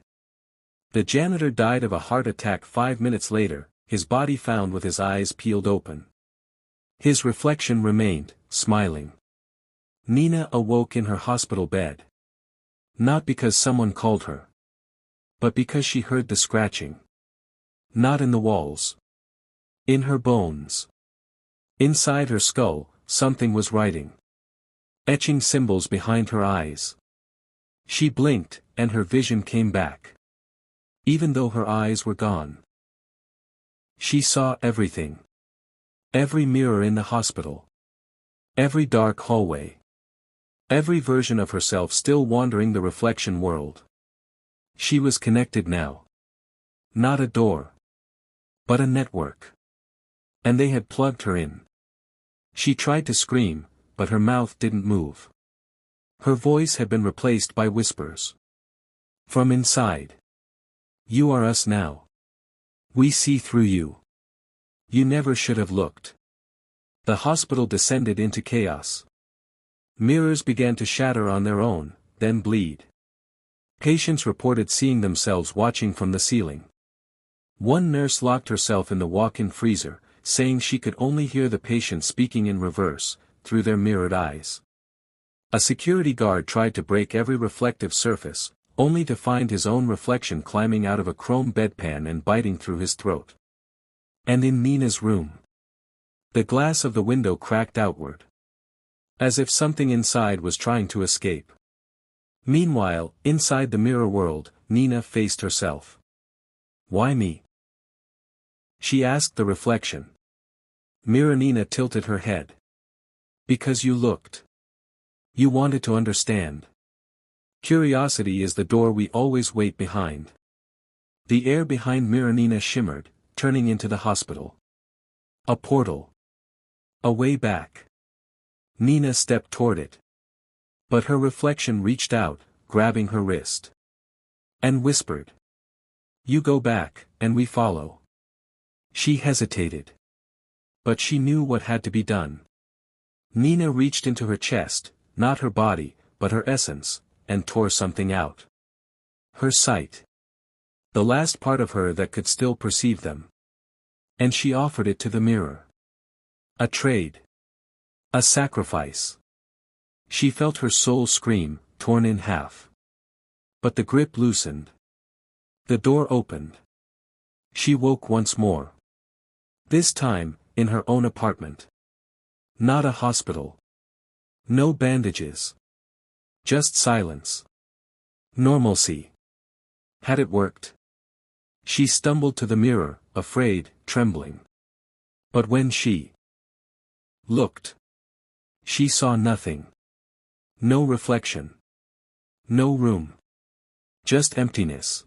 The janitor died of a heart attack 5 minutes later, his body found with his eyes peeled open. His reflection remained, smiling. Nina awoke in her hospital bed. Not because someone called her. But because she heard the scratching. Not in the walls. In her bones. Inside her skull, something was writing. Etching symbols behind her eyes. She blinked, and her vision came back. Even though her eyes were gone. She saw everything. Every mirror in the hospital. Every dark hallway. Every version of herself still wandering the reflection world. She was connected now. Not a door. But a network. And they had plugged her in. She tried to scream, but her mouth didn't move. Her voice had been replaced by whispers. From inside. You are us now. We see through you. You never should have looked. The hospital descended into chaos. Mirrors began to shatter on their own, then bleed. Patients reported seeing themselves watching from the ceiling. One nurse locked herself in the walk-in freezer, saying she could only hear the patient speaking in reverse, through their mirrored eyes. A security guard tried to break every reflective surface, only to find his own reflection climbing out of a chrome bedpan and biting through his throat. And in Nina's room. The glass of the window cracked outward. As if something inside was trying to escape. Meanwhile, inside the mirror world, Nina faced herself. Why me? She asked the reflection. Mirror Nina tilted her head. Because you looked. You wanted to understand. Curiosity is the door we always wait behind. The air behind Mirror Nina shimmered, turning into the hospital. A portal. A way back. Nina stepped toward it. But her reflection reached out, grabbing her wrist. And whispered. You go back, and we follow. She hesitated. But she knew what had to be done. Nina reached into her chest, not her body, but her essence, and tore something out. Her sight. The last part of her that could still perceive them. And she offered it to the mirror. A trade. A sacrifice. She felt her soul scream, torn in half. But the grip loosened. The door opened. She woke once more. This time, in her own apartment. Not a hospital. No bandages. Just silence. Normalcy. Had it worked? She stumbled to the mirror, afraid, trembling. But when she looked, she saw nothing. No reflection. No room. Just emptiness.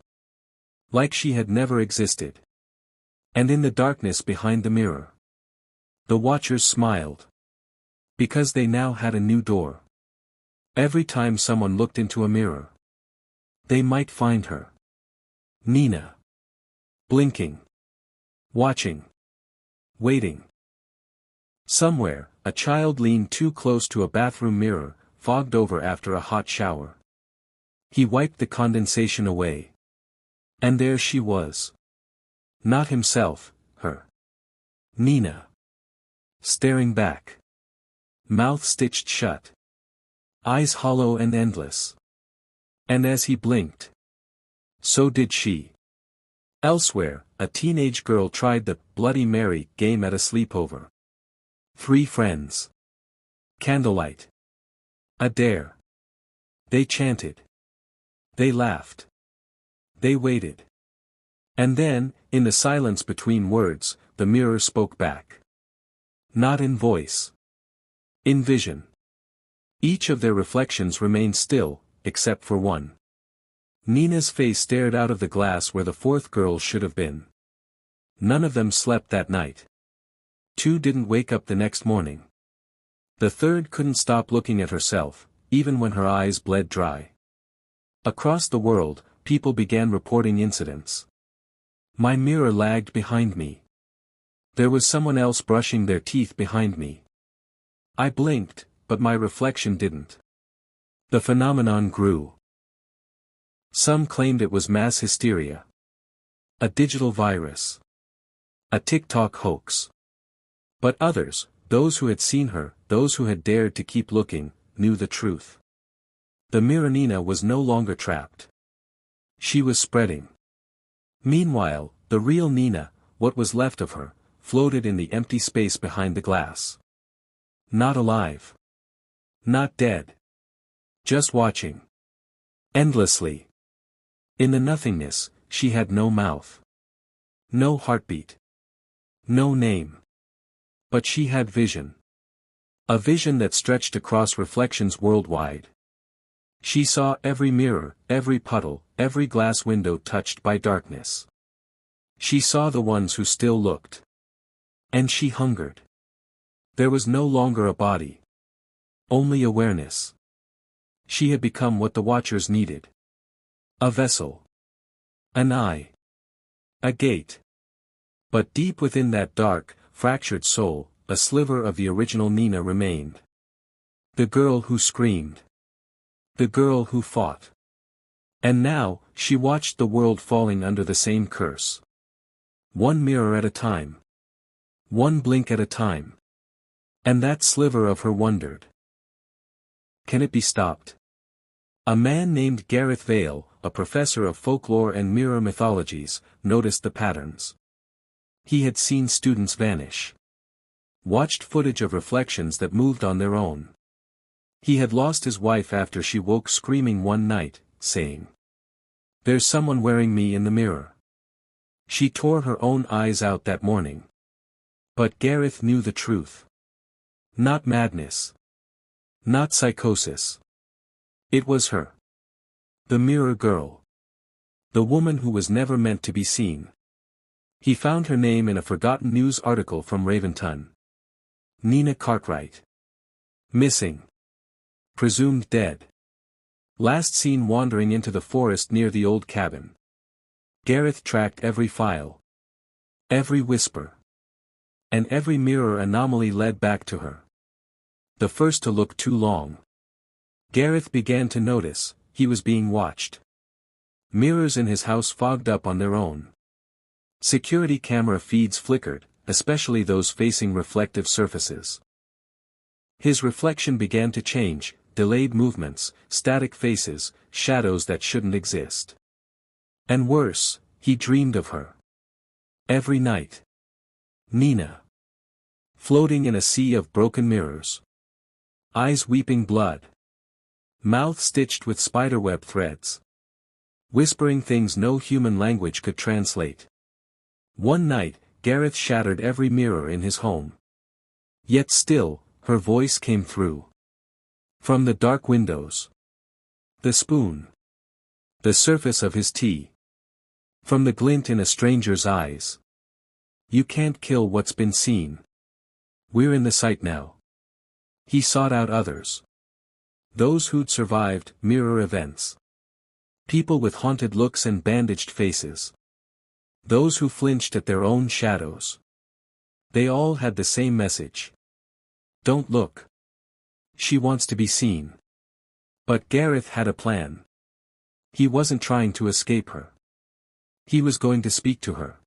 Like she had never existed. And in the darkness behind the mirror, the watchers smiled. Because they now had a new door. Every time someone looked into a mirror, they might find her. Nina. Blinking. Watching. Waiting. Somewhere, a child leaned too close to a bathroom mirror, fogged over after a hot shower. He wiped the condensation away. And there she was. Not himself, her. Nina. Staring back. Mouth stitched shut. Eyes hollow and endless. And as he blinked, so did she. Elsewhere, a teenage girl tried the Bloody Mary game at a sleepover. 3 friends. Candlelight. A dare. They chanted. They laughed. They waited. And then, in the silence between words, the mirror spoke back. Not in voice. In vision. Each of their reflections remained still, except for one. Nina's face stared out of the glass where the 4th girl should have been. None of them slept that night. 2 didn't wake up the next morning. The 3rd couldn't stop looking at herself, even when her eyes bled dry. Across the world, people began reporting incidents. My mirror lagged behind me. There was someone else brushing their teeth behind me. I blinked, but my reflection didn't. The phenomenon grew. Some claimed it was mass hysteria. A digital virus. A TikTok hoax. But others, those who had seen her, those who had dared to keep looking, knew the truth. The mirror Nina was no longer trapped. She was spreading. Meanwhile, the real Nina, what was left of her, floated in the empty space behind the glass. Not alive. Not dead. Just watching. Endlessly. In the nothingness, she had no mouth. No heartbeat. No name. But she had vision. A vision that stretched across reflections worldwide. She saw every mirror, every puddle, every glass window touched by darkness. She saw the ones who still looked. And she hungered. There was no longer a body. Only awareness. She had become what the watchers needed. A vessel. An eye. A gate. But deep within that dark, fractured soul, a sliver of the original Nina remained. The girl who screamed. The girl who fought. And now, she watched the world falling under the same curse. One mirror at a time. One blink at a time. And that sliver of her wondered. Can it be stopped? A man named Gareth Vale, a professor of folklore and mirror mythologies, noticed the patterns. He had seen students vanish. Watched footage of reflections that moved on their own. He had lost his wife after she woke screaming one night, saying, "There's someone wearing me in the mirror." She tore her own eyes out that morning. But Gareth knew the truth. Not madness. Not psychosis. It was her. The mirror girl. The woman who was never meant to be seen. He found her name in a forgotten news article from Raventon. Nina Cartwright. Missing. Presumed dead. Last seen wandering into the forest near the old cabin. Gareth tracked every file. Every whisper. And every mirror anomaly led back to her. The first to look too long. Gareth began to notice, he was being watched. Mirrors in his house fogged up on their own. Security camera feeds flickered, especially those facing reflective surfaces. His reflection began to change, delayed movements, static faces, shadows that shouldn't exist. And worse, he dreamed of her. Every night. Nina. Floating in a sea of broken mirrors. Eyes weeping blood. Mouth stitched with spiderweb threads. Whispering things no human language could translate. One night, Gareth shattered every mirror in his home. Yet still, her voice came through. From the dark windows. The spoon. The surface of his tea. From the glint in a stranger's eyes. You can't kill what's been seen. We're in the sight now. He sought out others. Those who'd survived mirror events. People with haunted looks and bandaged faces. Those who flinched at their own shadows. They all had the same message. Don't look. She wants to be seen. But Gareth had a plan. He wasn't trying to escape her. He was going to speak to her.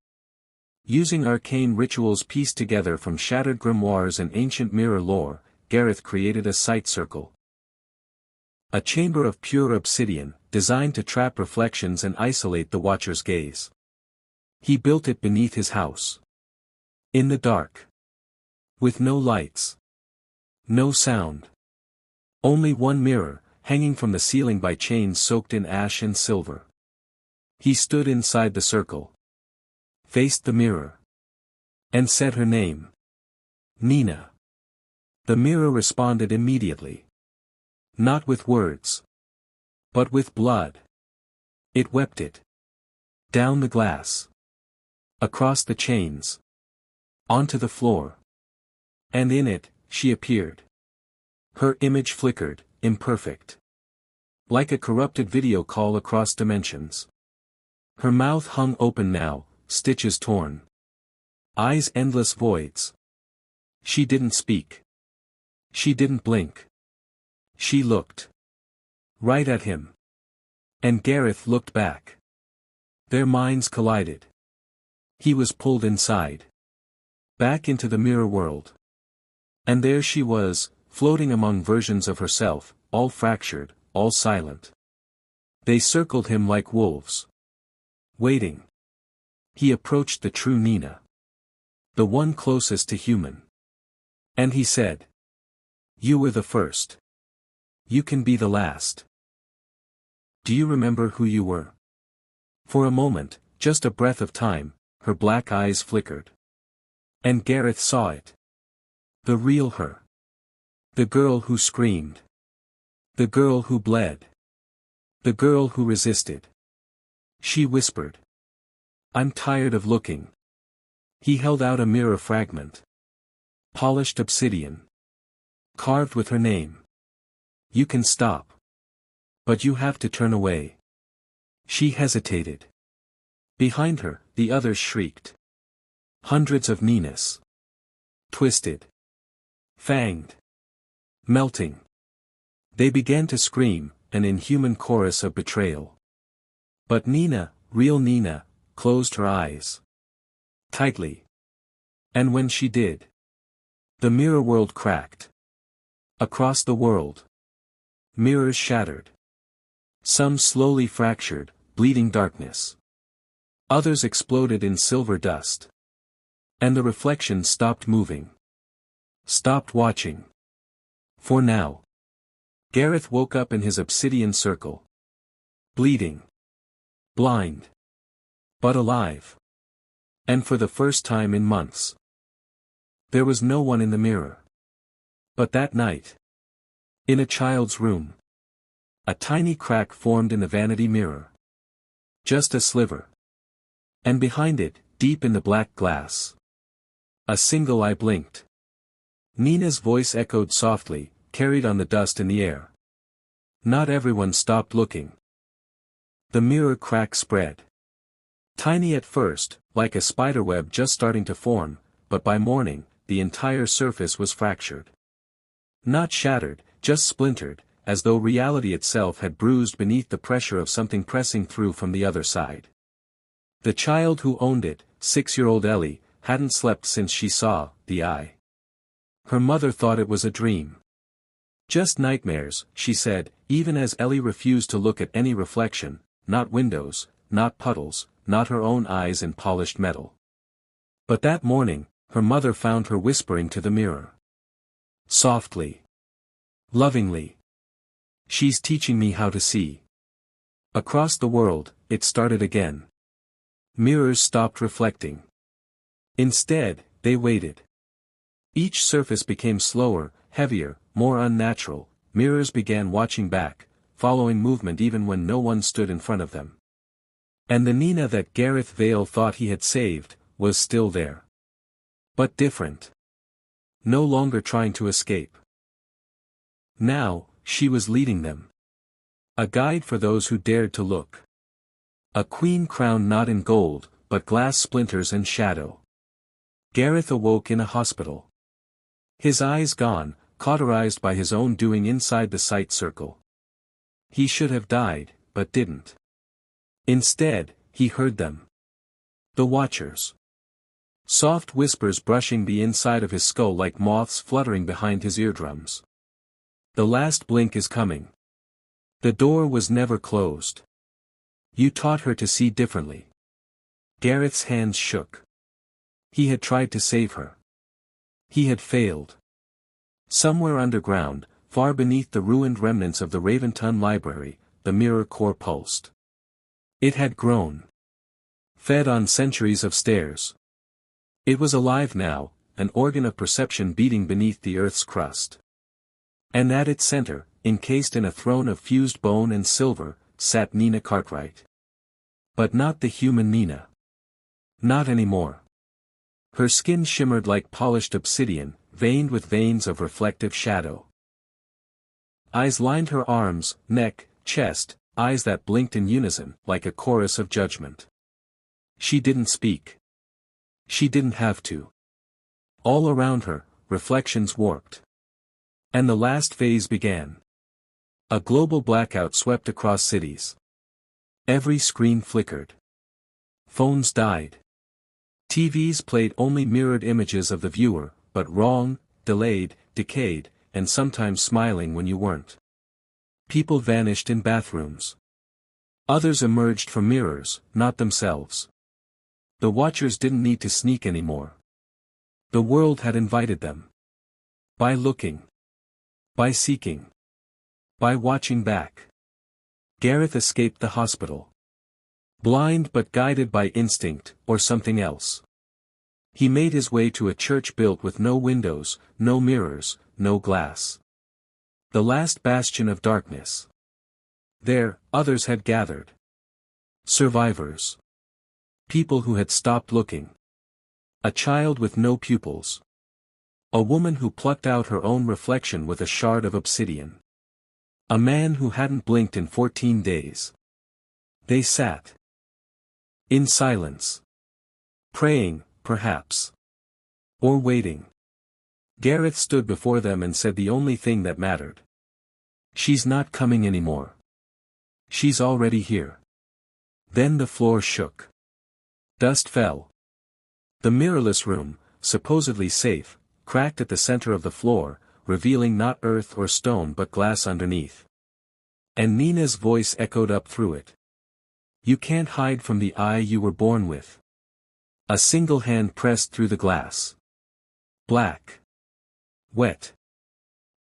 Using arcane rituals pieced together from shattered grimoires and ancient mirror lore, Gareth created a sight circle. A chamber of pure obsidian, designed to trap reflections and isolate the watcher's gaze. He built it beneath his house. In the dark. With no lights. No sound. Only one mirror, hanging from the ceiling by chains soaked in ash and silver. He stood inside the circle. Faced the mirror. And said her name. Nina. The mirror responded immediately. Not with words. But with blood. It wept it. Down the glass. Across the chains. Onto the floor. And in it, she appeared. Her image flickered, imperfect. Like a corrupted video call across dimensions. Her mouth hung open now, stitches torn. Eyes endless voids. She didn't speak. She didn't blink. She looked. Right at him. And Gareth looked back. Their minds collided. He was pulled inside. Back into the mirror world. And there she was, floating among versions of herself, all fractured, all silent. They circled him like wolves. Waiting. He approached the true Nina. The one closest to human. And he said. You were the first. You can be the last. Do you remember who you were? For a moment, just a breath of time, her black eyes flickered. And Gareth saw it. The real her. The girl who screamed. The girl who bled. The girl who resisted. She whispered. I'm tired of looking. He held out a mirror fragment. Polished obsidian. Carved with her name. You can stop. But you have to turn away. She hesitated. Behind her, the others shrieked. Hundreds of Ninas. Twisted. Fanged. Melting. They began to scream, an inhuman chorus of betrayal. But Nina, real Nina, closed her eyes. Tightly. And when she did, the mirror world cracked. Across the world. Mirrors shattered. Some slowly fractured, bleeding darkness. Others exploded in silver dust. And the reflections stopped moving. Stopped watching. For now. Gareth woke up in his obsidian circle. Bleeding. Blind. But alive. And for the first time in months. There was no one in the mirror. But that night. In a child's room. A tiny crack formed in the vanity mirror. Just a sliver. And behind it, deep in the black glass. A single eye blinked. Nina's voice echoed softly, carried on the dust in the air. Not everyone stopped looking. The mirror crack spread. Tiny at first, like a spiderweb just starting to form, but by morning, the entire surface was fractured. Not shattered, just splintered, as though reality itself had bruised beneath the pressure of something pressing through from the other side. The child who owned it, 6-year-old Ellie, hadn't slept since she saw the eye. Her mother thought it was a dream. Just nightmares, she said, even as Ellie refused to look at any reflection, not windows, not puddles, not her own eyes in polished metal. But that morning, her mother found her whispering to the mirror. Softly. Lovingly. She's teaching me how to see. Across the world, it started again. Mirrors stopped reflecting. Instead, they waited. Each surface became slower, heavier, more unnatural. Mirrors began watching back, following movement even when no one stood in front of them. And the Nina that Gareth Vale thought he had saved, was still there. But different. No longer trying to escape. Now, she was leading them. A guide for those who dared to look. A queen crown not in gold, but glass splinters and shadow. Gareth awoke in a hospital. His eyes gone, cauterized by his own doing inside the sight circle. He should have died, but didn't. Instead, he heard them. The Watchers. Soft whispers brushing the inside of his skull like moths fluttering behind his eardrums. The last blink is coming. The door was never closed. You taught her to see differently. Gareth's hands shook. He had tried to save her. He had failed. Somewhere underground, far beneath the ruined remnants of the Raventon Library, the mirror core pulsed. It had grown. Fed on centuries of stairs. It was alive now, an organ of perception beating beneath the earth's crust. And at its center, encased in a throne of fused bone and silver, sat Nina Cartwright. But not the human Nina. Not anymore. Her skin shimmered like polished obsidian, veined with veins of reflective shadow. Eyes lined her arms, neck, chest, eyes that blinked in unison, like a chorus of judgment. She didn't speak. She didn't have to. All around her, reflections warped. And the last phase began. A global blackout swept across cities. Every screen flickered. Phones died. TVs played only mirrored images of the viewer, but wrong, delayed, decayed, and sometimes smiling when you weren't. People vanished in bathrooms. Others emerged from mirrors, not themselves. The Watchers didn't need to sneak anymore. The world had invited them. By looking. By seeking. By watching back. Gareth escaped the hospital. Blind but guided by instinct, or something else. He made his way to a church built with no windows, no mirrors, no glass. The last bastion of darkness. There, others had gathered. Survivors. People who had stopped looking. A child with no pupils. A woman who plucked out her own reflection with a shard of obsidian. A man who hadn't blinked in 14 days. They sat. In silence. Praying, perhaps. Or waiting. Gareth stood before them and said the only thing that mattered. She's not coming anymore. She's already here. Then the floor shook. Dust fell. The mirrorless room, supposedly safe, cracked at the center of the floor, revealing not earth or stone but glass underneath. And Nina's voice echoed up through it. You can't hide from the eye you were born with. A single hand pressed through the glass. Black. Wet.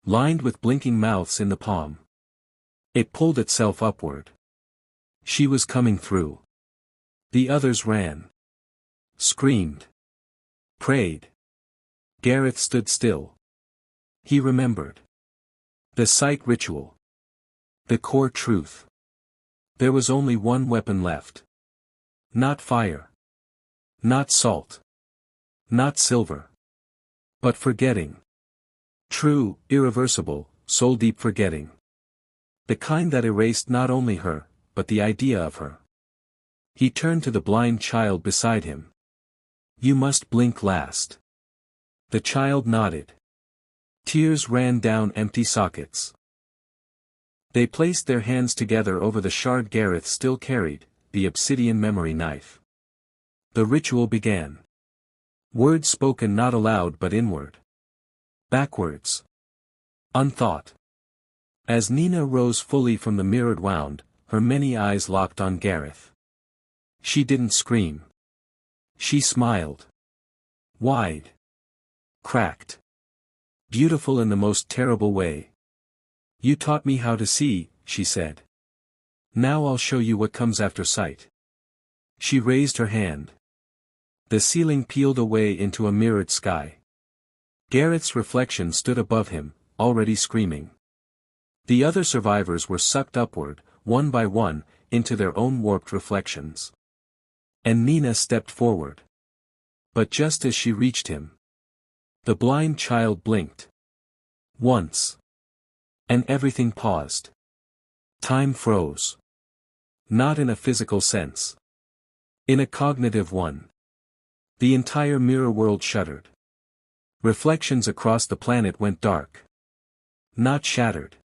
Lined with blinking mouths in the palm. It pulled itself upward. She was coming through. The others ran. Screamed. Prayed. Gareth stood still. He remembered. The sight ritual. The core truth. There was only one weapon left. Not fire. Not salt. Not silver. But forgetting. True, irreversible, soul-deep forgetting. The kind that erased not only her, but the idea of her. He turned to the blind child beside him. You must blink last. The child nodded. Tears ran down empty sockets. They placed their hands together over the shard Gareth still carried, the obsidian memory knife. The ritual began. Words spoken not aloud but inward. Backwards. Unthought. As Nina rose fully from the mirrored wound, her many eyes locked on Gareth. She didn't scream. She smiled. Wide. Cracked. Beautiful in the most terrible way. You taught me how to see, she said. Now I'll show you what comes after sight. She raised her hand. The ceiling peeled away into a mirrored sky. Gareth's reflection stood above him, already screaming. The other survivors were sucked upward, one by one, into their own warped reflections. And Nina stepped forward. But just as she reached him, the blind child blinked. Once. And everything paused. Time froze. Not in a physical sense. In a cognitive one. The entire mirror world shuddered. Reflections across the planet went dark. Not shattered.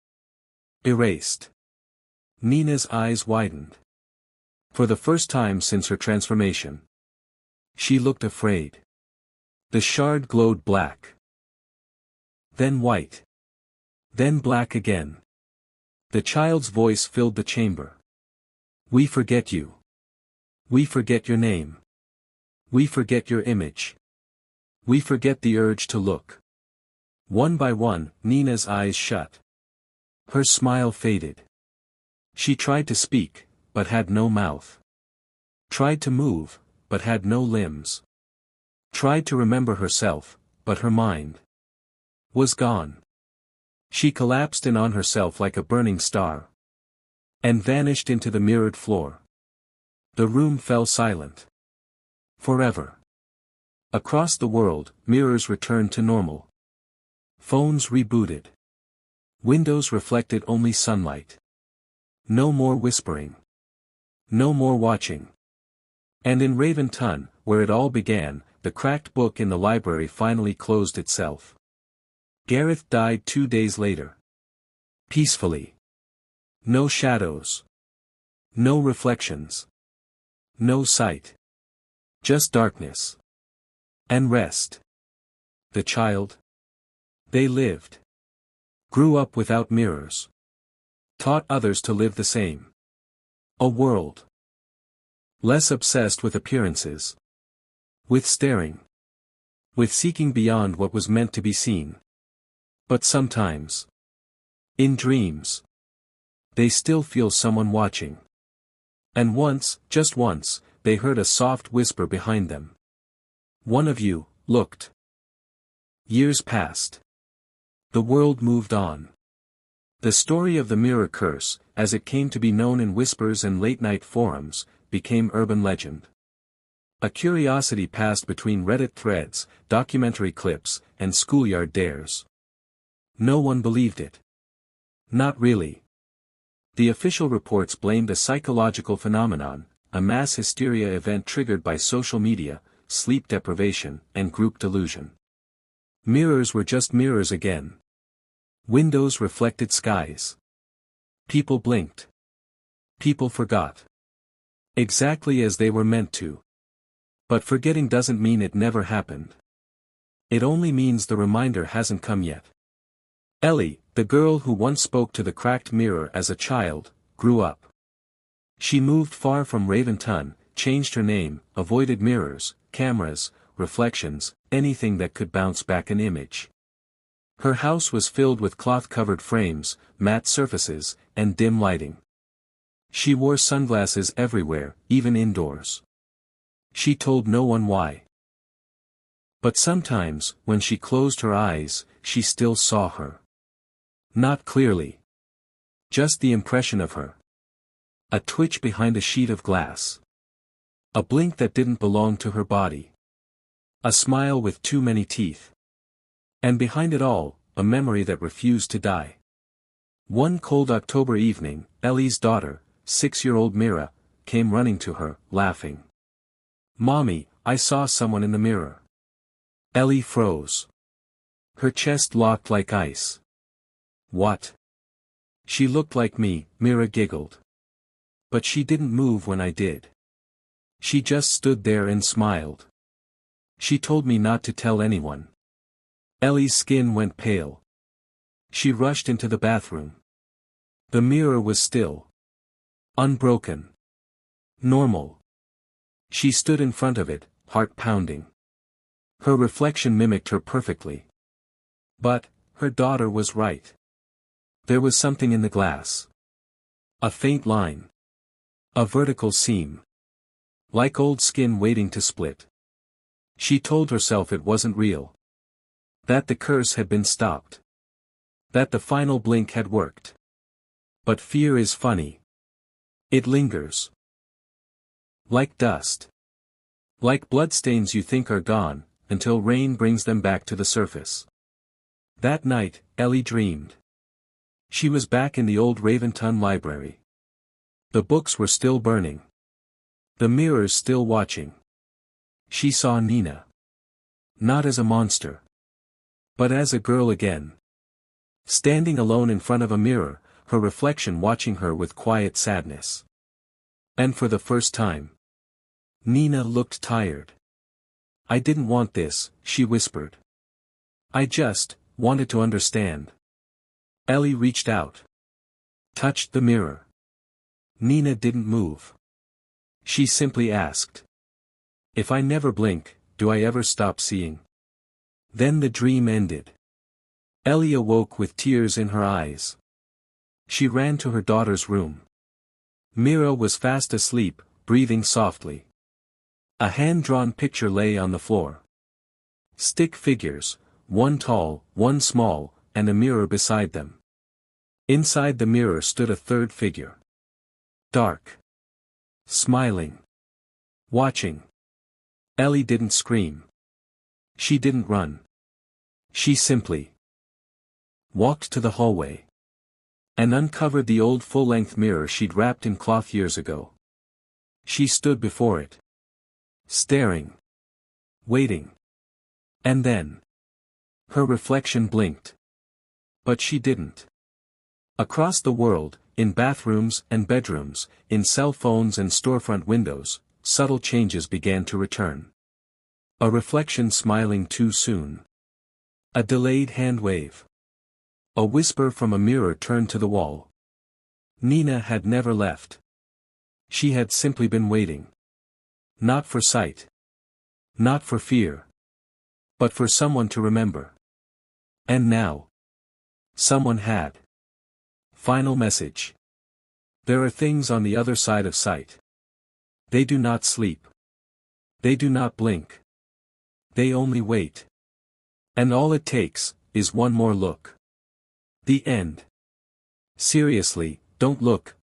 Erased. Nina's eyes widened. For the first time since her transformation. She looked afraid. The shard glowed black. Then white. Then black again. The child's voice filled the chamber. We forget you. We forget your name. We forget your image. We forget the urge to look. One by one, Nina's eyes shut. Her smile faded. She tried to speak, but had no mouth. Tried to move, but had no limbs. Tried to remember herself, but her mind was gone. She collapsed in on herself like a burning star. And vanished into the mirrored floor. The room fell silent. Forever. Across the world, mirrors returned to normal. Phones rebooted. Windows reflected only sunlight. No more whispering. No more watching. And in Raven Tun, where it all began, the cracked book in the library finally closed itself. Gareth died 2 days later. Peacefully. No shadows. No reflections. No sight. Just darkness. And rest. The child? They lived. Grew up without mirrors. Taught others to live the same. A world. Less obsessed with appearances. With staring. With seeking beyond what was meant to be seen. But sometimes. In dreams. They still feel someone watching. And once, just once, they heard a soft whisper behind them. One of you, looked. Years passed. The world moved on. The story of the mirror curse, as it came to be known in whispers and late-night forums, became urban legend. A curiosity passed between Reddit threads, documentary clips, and schoolyard dares. No one believed it. Not really. The official reports blamed a psychological phenomenon, a mass hysteria event triggered by social media, sleep deprivation, and group delusion. Mirrors were just mirrors again. Windows reflected skies. People blinked. People forgot. Exactly as they were meant to. But forgetting doesn't mean it never happened. It only means the reminder hasn't come yet. Ellie, the girl who once spoke to the cracked mirror as a child, grew up. She moved far from Raven Tun, changed her name, avoided mirrors, cameras, reflections, anything that could bounce back an image. Her house was filled with cloth-covered frames, matte surfaces, and dim lighting. She wore sunglasses everywhere, even indoors. She told no one why. But sometimes, when she closed her eyes, she still saw her. Not clearly. Just the impression of her. A twitch behind a sheet of glass. A blink that didn't belong to her body. A smile with too many teeth. And behind it all, a memory that refused to die. One cold October evening, Ellie's daughter, 6-year-old Mira, came running to her, laughing. "Mommy, I saw someone in the mirror." Ellie froze. Her chest locked like ice. "What?" "She looked like me," Mira giggled. "But she didn't move when I did. She just stood there and smiled. She told me not to tell anyone." Ellie's skin went pale. She rushed into the bathroom. The mirror was still. Unbroken. Normal. She stood in front of it, heart pounding. Her reflection mimicked her perfectly. But, her daughter was right. There was something in the glass. A faint line. A vertical seam. Like old skin waiting to split. She told herself it wasn't real. That the curse had been stopped. That the final blink had worked. But fear is funny. It lingers. Like dust. Like bloodstains you think are gone, until rain brings them back to the surface. That night, Ellie dreamed. She was back in the old Raven Tun library. The books were still burning. The mirrors still watching. She saw Nina. Not as a monster. But as a girl again. Standing alone in front of a mirror, her reflection watching her with quiet sadness. And for the first time, Nina looked tired. "I didn't want this," she whispered. "I just wanted to understand." Ellie reached out. Touched the mirror. Nina didn't move. She simply asked, "If I never blink, do I ever stop seeing?" Then the dream ended. Ellie awoke with tears in her eyes. She ran to her daughter's room. Mira was fast asleep, breathing softly. A hand-drawn picture lay on the floor. Stick figures, one tall, one small, and a mirror beside them. Inside the mirror stood a third figure. Dark. Smiling. Watching. Ellie didn't scream. She didn't run. She simply walked to the hallway. And uncovered the old full-length mirror she'd wrapped in cloth years ago. She stood before it. Staring. Waiting. And then. Her reflection blinked. But she didn't. Across the world, in bathrooms and bedrooms, in cell phones and storefront windows, subtle changes began to return. A reflection smiling too soon. A delayed hand wave. A whisper from a mirror turned to the wall. Nina had never left. She had simply been waiting. Not for sight. Not for fear. But for someone to remember. And now. Someone had. Final message. There are things on the other side of sight. They do not sleep. They do not blink. They only wait. And all it takes, is one more look. The end. Seriously, don't look,